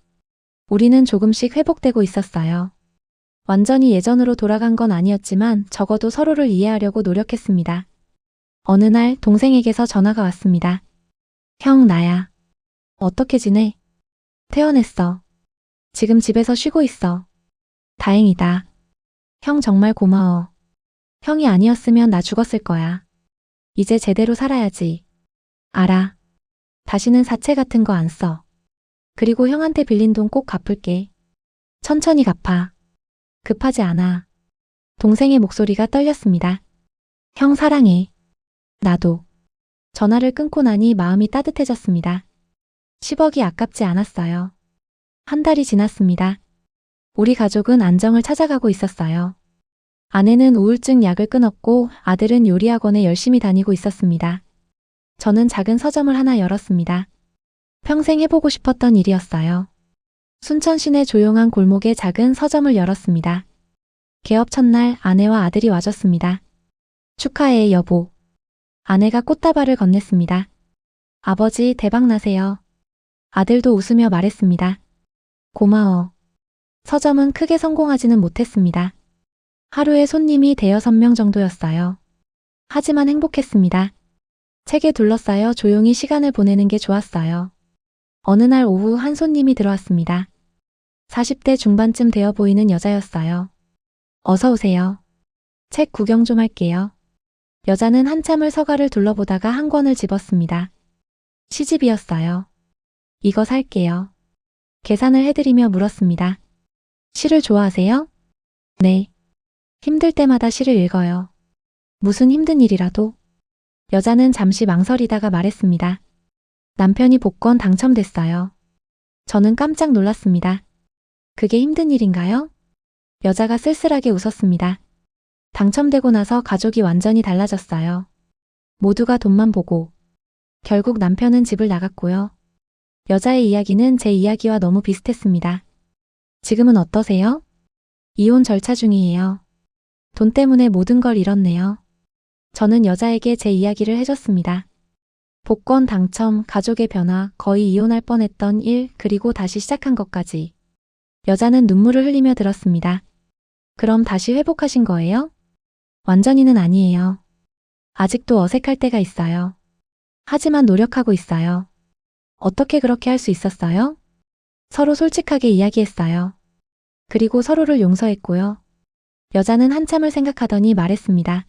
우리는 조금씩 회복되고 있었어요. 완전히 예전으로 돌아간 건 아니었지만 적어도 서로를 이해하려고 노력했습니다. 어느 날 동생에게서 전화가 왔습니다. 형, 나야. 어떻게 지내? 퇴원했어. 지금 집에서 쉬고 있어. 다행이다. 형 정말 고마워. 형이 아니었으면 나 죽었을 거야. 이제 제대로 살아야지. 알아. 다시는 사채 같은 거 안 써. 그리고 형한테 빌린 돈 꼭 갚을게. 천천히 갚아. 급하지 않아. 동생의 목소리가 떨렸습니다. 형 사랑해. 나도. 전화를 끊고 나니 마음이 따뜻해졌습니다. 10억이 아깝지 않았어요. 한 달이 지났습니다. 우리 가족은 안정을 찾아가고 있었어요. 아내는 우울증 약을 끊었고 아들은 요리학원에 열심히 다니고 있었습니다. 저는 작은 서점을 하나 열었습니다. 평생 해보고 싶었던 일이었어요. 순천 시내 조용한 골목에 작은 서점을 열었습니다. 개업 첫날 아내와 아들이 와줬습니다. 축하해, 여보. 아내가 꽃다발을 건넸습니다. 아버지, 대박 나세요. 아들도 웃으며 말했습니다. 고마워. 서점은 크게 성공하지는 못했습니다. 하루에 손님이 대여섯 명 정도였어요. 하지만 행복했습니다. 책에 둘러싸여 조용히 시간을 보내는 게 좋았어요. 어느 날 오후 한 손님이 들어왔습니다. 40대 중반쯤 되어 보이는 여자였어요. 어서 오세요. 책 구경 좀 할게요. 여자는 한참을 서가를 둘러보다가 한 권을 집었습니다. 시집이었어요. 이거 살게요. 계산을 해드리며 물었습니다. 시를 좋아하세요? 네. 힘들 때마다 시를 읽어요. 무슨 힘든 일이라도? 여자는 잠시 망설이다가 말했습니다. 남편이 복권 당첨됐어요. 저는 깜짝 놀랐습니다. 그게 힘든 일인가요? 여자가 쓸쓸하게 웃었습니다. 당첨되고 나서 가족이 완전히 달라졌어요. 모두가 돈만 보고. 결국 남편은 집을 나갔고요. 여자의 이야기는 제 이야기와 너무 비슷했습니다. 지금은 어떠세요? 이혼 절차 중이에요. 돈 때문에 모든 걸 잃었네요. 저는 여자에게 제 이야기를 해줬습니다. 복권 당첨, 가족의 변화, 거의 이혼할 뻔했던 일, 그리고 다시 시작한 것까지. 여자는 눈물을 흘리며 들었습니다. 그럼 다시 회복하신 거예요? 완전히는 아니에요. 아직도 어색할 때가 있어요. 하지만 노력하고 있어요. 어떻게 그렇게 할 수 있었어요? 서로 솔직하게 이야기했어요. 그리고 서로를 용서했고요. 여자는 한참을 생각하더니 말했습니다.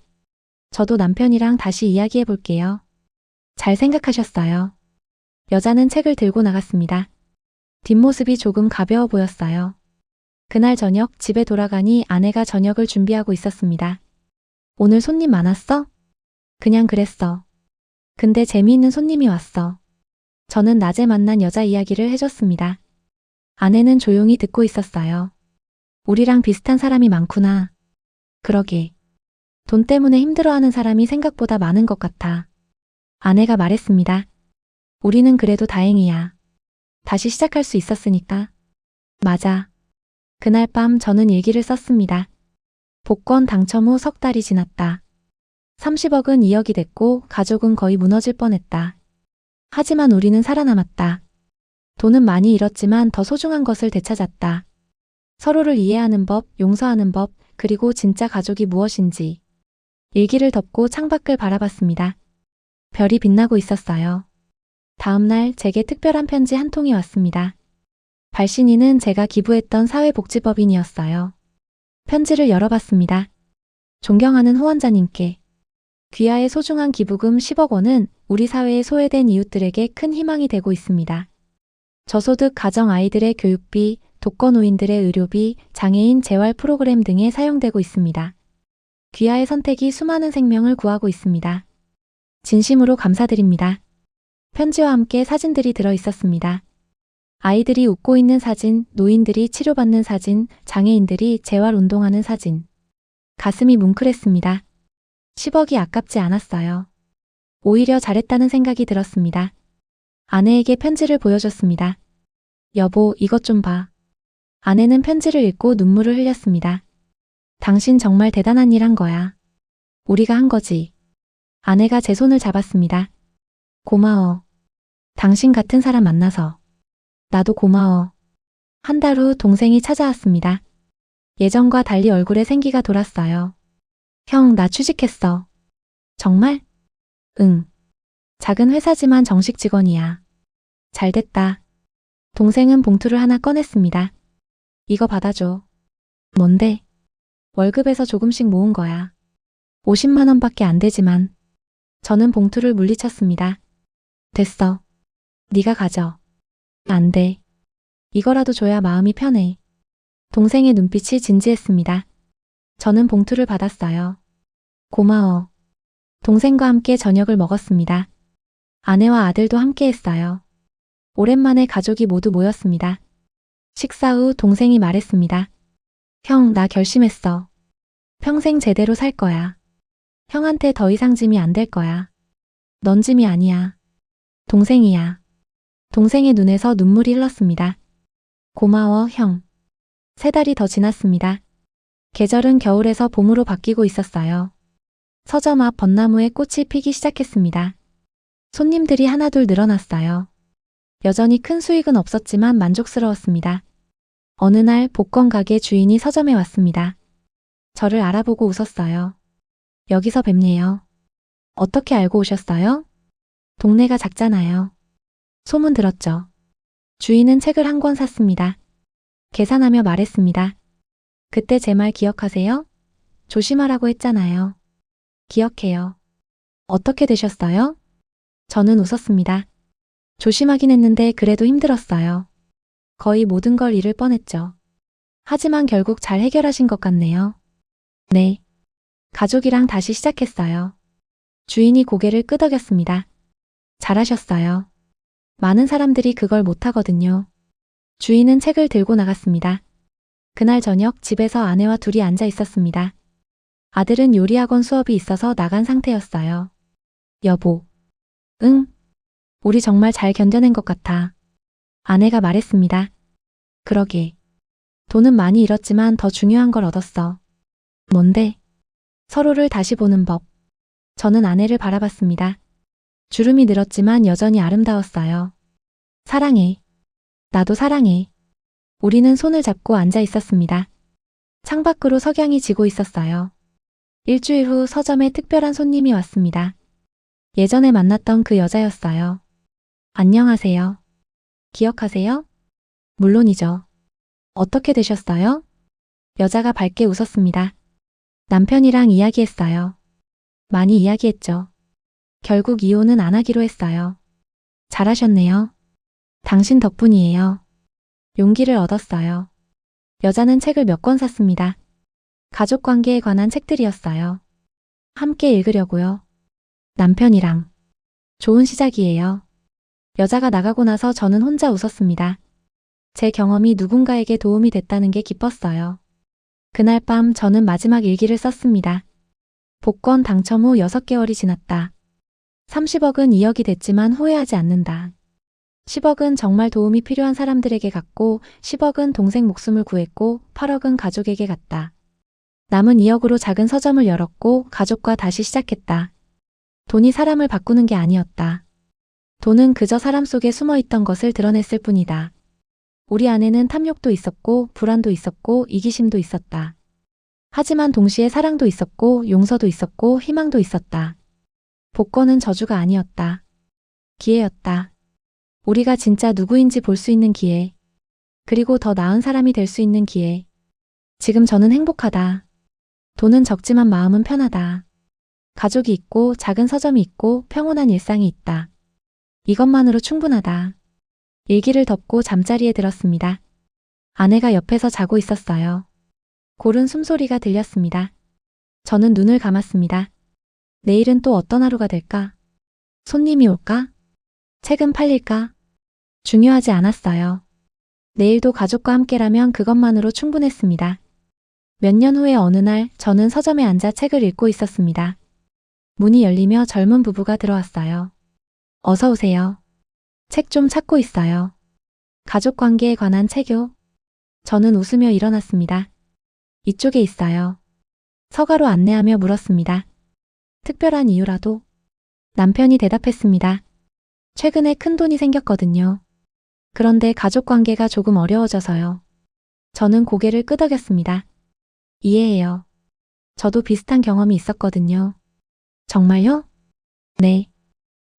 저도 남편이랑 다시 이야기해 볼게요. 잘 생각하셨어요. 여자는 책을 들고 나갔습니다. 뒷모습이 조금 가벼워 보였어요. 그날 저녁 집에 돌아가니 아내가 저녁을 준비하고 있었습니다. 오늘 손님 많았어? 그냥 그랬어. 근데 재미있는 손님이 왔어. 저는 낮에 만난 여자 이야기를 해줬습니다. 아내는 조용히 듣고 있었어요. 우리랑 비슷한 사람이 많구나. 그러게. 돈 때문에 힘들어하는 사람이 생각보다 많은 것 같아. 아내가 말했습니다. 우리는 그래도 다행이야. 다시 시작할 수 있었으니까. 맞아. 그날 밤 저는 일기를 썼습니다. 복권 당첨 후 석 달이 지났다. 30억은 2억이 됐고 가족은 거의 무너질 뻔했다. 하지만 우리는 살아남았다. 돈은 많이 잃었지만 더 소중한 것을 되찾았다. 서로를 이해하는 법, 용서하는 법, 그리고 진짜 가족이 무엇인지. 일기를 덮고 창밖을 바라봤습니다. 별이 빛나고 있었어요. 다음 날 제게 특별한 편지 한 통이 왔습니다. 발신인은 제가 기부했던 사회복지법인이었어요. 편지를 열어봤습니다. 존경하는 후원자님께 귀하의 소중한 기부금 10억 원은 우리 사회의 소외된 이웃들에게 큰 희망이 되고 있습니다. 저소득 가정 아이들의 교육비, 독거노인들의 의료비, 장애인 재활 프로그램 등에 사용되고 있습니다. 귀하의 선택이 수많은 생명을 구하고 있습니다. 진심으로 감사드립니다. 편지와 함께 사진들이 들어 있었습니다. 아이들이 웃고 있는 사진, 노인들이 치료받는 사진, 장애인들이 재활운동하는 사진. 가슴이 뭉클했습니다. 10억이 아깝지 않았어요. 오히려 잘했다는 생각이 들었습니다. 아내에게 편지를 보여줬습니다. 여보, 이것 좀 봐. 아내는 편지를 읽고 눈물을 흘렸습니다. 당신 정말 대단한 일 한 거야. 우리가 한 거지. 아내가 제 손을 잡았습니다. 고마워. 당신 같은 사람 만나서. 나도 고마워. 한 달 후 동생이 찾아왔습니다. 예전과 달리 얼굴에 생기가 돌았어요. 형, 나 취직했어. 정말? 응. 작은 회사지만 정식 직원이야. 잘 됐다. 동생은 봉투를 하나 꺼냈습니다. 이거 받아줘. 뭔데? 월급에서 조금씩 모은 거야. 50만 원밖에 안 되지만. 저는 봉투를 물리쳤습니다. 됐어. 네가 가져. 안 돼. 이거라도 줘야 마음이 편해. 동생의 눈빛이 진지했습니다. 저는 봉투를 받았어요. 고마워. 동생과 함께 저녁을 먹었습니다. 아내와 아들도 함께 했어요. 오랜만에 가족이 모두 모였습니다. 식사 후 동생이 말했습니다. 형, 나 결심했어. 평생 제대로 살 거야. 형한테 더 이상 짐이 안 될 거야. 넌 짐이 아니야. 동생이야. 동생의 눈에서 눈물이 흘렀습니다. 고마워, 형. 3달이 더 지났습니다. 계절은 겨울에서 봄으로 바뀌고 있었어요. 서점 앞 벚나무에 꽃이 피기 시작했습니다. 손님들이 하나둘 늘어났어요. 여전히 큰 수익은 없었지만 만족스러웠습니다. 어느 날 복권 가게 주인이 서점에 왔습니다. 저를 알아보고 웃었어요. 여기서 뵙네요. 어떻게 알고 오셨어요? 동네가 작잖아요. 소문 들었죠. 주인은 책을 한 권 샀습니다. 계산하며 말했습니다. 그때 제 말 기억하세요? 조심하라고 했잖아요. 기억해요. 어떻게 되셨어요? 저는 웃었습니다. 조심하긴 했는데 그래도 힘들었어요. 거의 모든 걸 잃을 뻔했죠. 하지만 결국 잘 해결하신 것 같네요. 네. 가족이랑 다시 시작했어요. 주인이 고개를 끄덕였습니다. 잘하셨어요. 많은 사람들이 그걸 못하거든요. 주인은 책을 들고 나갔습니다. 그날 저녁 집에서 아내와 둘이 앉아 있었습니다. 아들은 요리학원 수업이 있어서 나간 상태였어요. 여보. 응? 우리 정말 잘 견뎌낸 것 같아. 아내가 말했습니다. 그러게. 돈은 많이 잃었지만 더 중요한 걸 얻었어. 뭔데? 서로를 다시 보는 법. 저는 아내를 바라봤습니다. 주름이 늘었지만 여전히 아름다웠어요. 사랑해. 나도 사랑해. 우리는 손을 잡고 앉아 있었습니다. 창밖으로 석양이 지고 있었어요. 일주일 후 서점에 특별한 손님이 왔습니다. 예전에 만났던 그 여자였어요. 안녕하세요. 기억하세요? 물론이죠. 어떻게 되셨어요? 여자가 밝게 웃었습니다. 남편이랑 이야기했어요. 많이 이야기했죠. 결국 이혼은 안 하기로 했어요. 잘하셨네요. 당신 덕분이에요. 용기를 얻었어요. 여자는 책을 몇 권 샀습니다. 가족 관계에 관한 책들이었어요. 함께 읽으려고요. 남편이랑. 좋은 시작이에요. 여자가 나가고 나서 저는 혼자 웃었습니다. 제 경험이 누군가에게 도움이 됐다는 게 기뻤어요. 그날 밤 저는 마지막 일기를 썼습니다. 복권 당첨 후 6개월이 지났다. 30억은 2억이 됐지만 후회하지 않는다. 10억은 정말 도움이 필요한 사람들에게 갔고 10억은 동생 목숨을 구했고 8억은 가족에게 갔다. 남은 2억으로 작은 서점을 열었고 가족과 다시 시작했다. 돈이 사람을 바꾸는 게 아니었다. 돈은 그저 사람 속에 숨어 있던 것을 드러냈을 뿐이다. 우리 안에는 탐욕도 있었고 불안도 있었고 이기심도 있었다. 하지만 동시에 사랑도 있었고 용서도 있었고 희망도 있었다. 복권은 저주가 아니었다. 기회였다. 우리가 진짜 누구인지 볼 수 있는 기회. 그리고 더 나은 사람이 될 수 있는 기회. 지금 저는 행복하다. 돈은 적지만 마음은 편하다. 가족이 있고 작은 서점이 있고 평온한 일상이 있다. 이것만으로 충분하다. 일기를 덮고 잠자리에 들었습니다. 아내가 옆에서 자고 있었어요. 고른 숨소리가 들렸습니다. 저는 눈을 감았습니다. 내일은 또 어떤 하루가 될까? 손님이 올까? 책은 팔릴까? 중요하지 않았어요. 내일도 가족과 함께라면 그것만으로 충분했습니다. 몇 년 후의 어느 날 저는 서점에 앉아 책을 읽고 있었습니다. 문이 열리며 젊은 부부가 들어왔어요. 어서 오세요. 책 좀 찾고 있어요. 가족 관계에 관한 책요. 저는 웃으며 일어났습니다. 이쪽에 있어요. 서가로 안내하며 물었습니다. 특별한 이유라도? 남편이 대답했습니다. 최근에 큰 돈이 생겼거든요. 그런데 가족 관계가 조금 어려워져서요. 저는 고개를 끄덕였습니다. 이해해요. 저도 비슷한 경험이 있었거든요. 정말요? 네.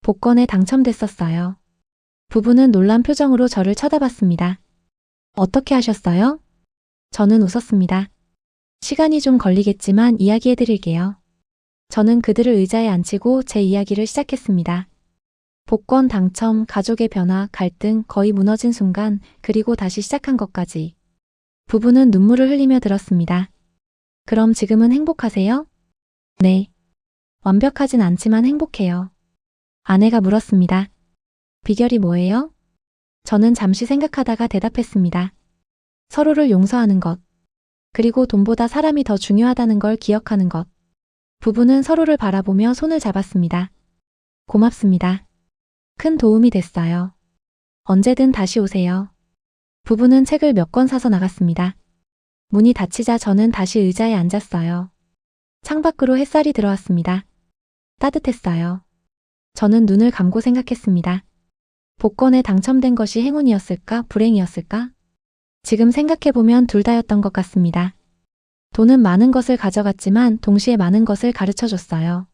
복권에 당첨됐었어요. 부부는 놀란 표정으로 저를 쳐다봤습니다. 어떻게 하셨어요? 저는 웃었습니다. 시간이 좀 걸리겠지만 이야기해드릴게요. 저는 그들을 의자에 앉히고 제 이야기를 시작했습니다. 복권 당첨, 가족의 변화, 갈등, 거의 무너진 순간, 그리고 다시 시작한 것까지. 부부는 눈물을 흘리며 들었습니다. 그럼 지금은 행복하세요? 네. 완벽하진 않지만 행복해요. 아내가 물었습니다. 비결이 뭐예요? 저는 잠시 생각하다가 대답했습니다. 서로를 용서하는 것. 그리고 돈보다 사람이 더 중요하다는 걸 기억하는 것. 부부는 서로를 바라보며 손을 잡았습니다. 고맙습니다. 큰 도움이 됐어요. 언제든 다시 오세요. 부부는 책을 몇 권 사서 나갔습니다. 문이 닫히자 저는 다시 의자에 앉았어요. 창밖으로 햇살이 들어왔습니다. 따뜻했어요. 저는 눈을 감고 생각했습니다. 복권에 당첨된 것이 행운이었을까, 불행이었을까? 지금 생각해보면 둘 다였던 것 같습니다. 돈은 많은 것을 가져갔지만 동시에 많은 것을 가르쳐줬어요.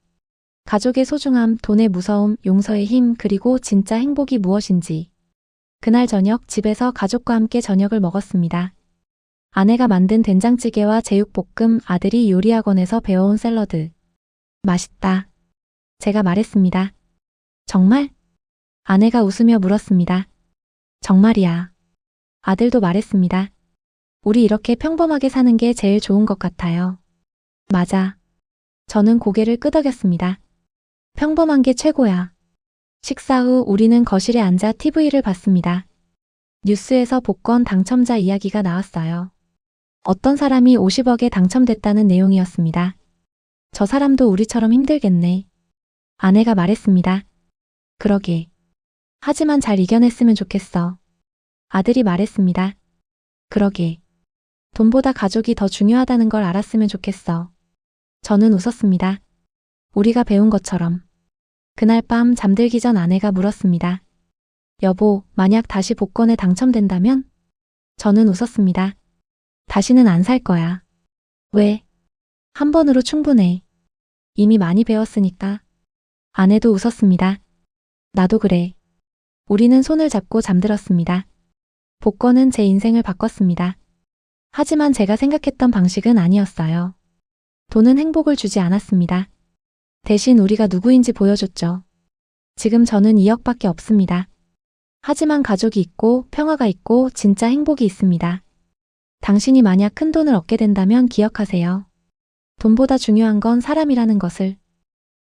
가족의 소중함, 돈의 무서움, 용서의 힘, 그리고 진짜 행복이 무엇인지. 그날 저녁 집에서 가족과 함께 저녁을 먹었습니다. 아내가 만든 된장찌개와 제육볶음, 아들이 요리학원에서 배워온 샐러드. 맛있다. 제가 말했습니다. 정말? 아내가 웃으며 물었습니다. 정말이야. 아들도 말했습니다. 우리 이렇게 평범하게 사는 게 제일 좋은 것 같아요. 맞아. 저는 고개를 끄덕였습니다. 평범한 게 최고야. 식사 후 우리는 거실에 앉아 TV를 봤습니다. 뉴스에서 복권 당첨자 이야기가 나왔어요. 어떤 사람이 50억에 당첨됐다는 내용이었습니다. 저 사람도 우리처럼 힘들겠네. 아내가 말했습니다. 그러게. 하지만 잘 이겨냈으면 좋겠어. 아들이 말했습니다. 그러게. 돈보다 가족이 더 중요하다는 걸 알았으면 좋겠어. 저는 웃었습니다. 우리가 배운 것처럼. 그날 밤 잠들기 전 아내가 물었습니다. 여보, 만약 다시 복권에 당첨된다면? 저는 웃었습니다. 다시는 안 살 거야. 왜? 한 번으로 충분해. 이미 많이 배웠으니까. 아내도 웃었습니다. 나도 그래. 우리는 손을 잡고 잠들었습니다. 복권은 제 인생을 바꿨습니다. 하지만 제가 생각했던 방식은 아니었어요. 돈은 행복을 주지 않았습니다. 대신 우리가 누구인지 보여줬죠. 지금 저는 2억밖에 없습니다. 하지만 가족이 있고 평화가 있고 진짜 행복이 있습니다. 당신이 만약 큰 돈을 얻게 된다면 기억하세요. 돈보다 중요한 건 사람이라는 것을.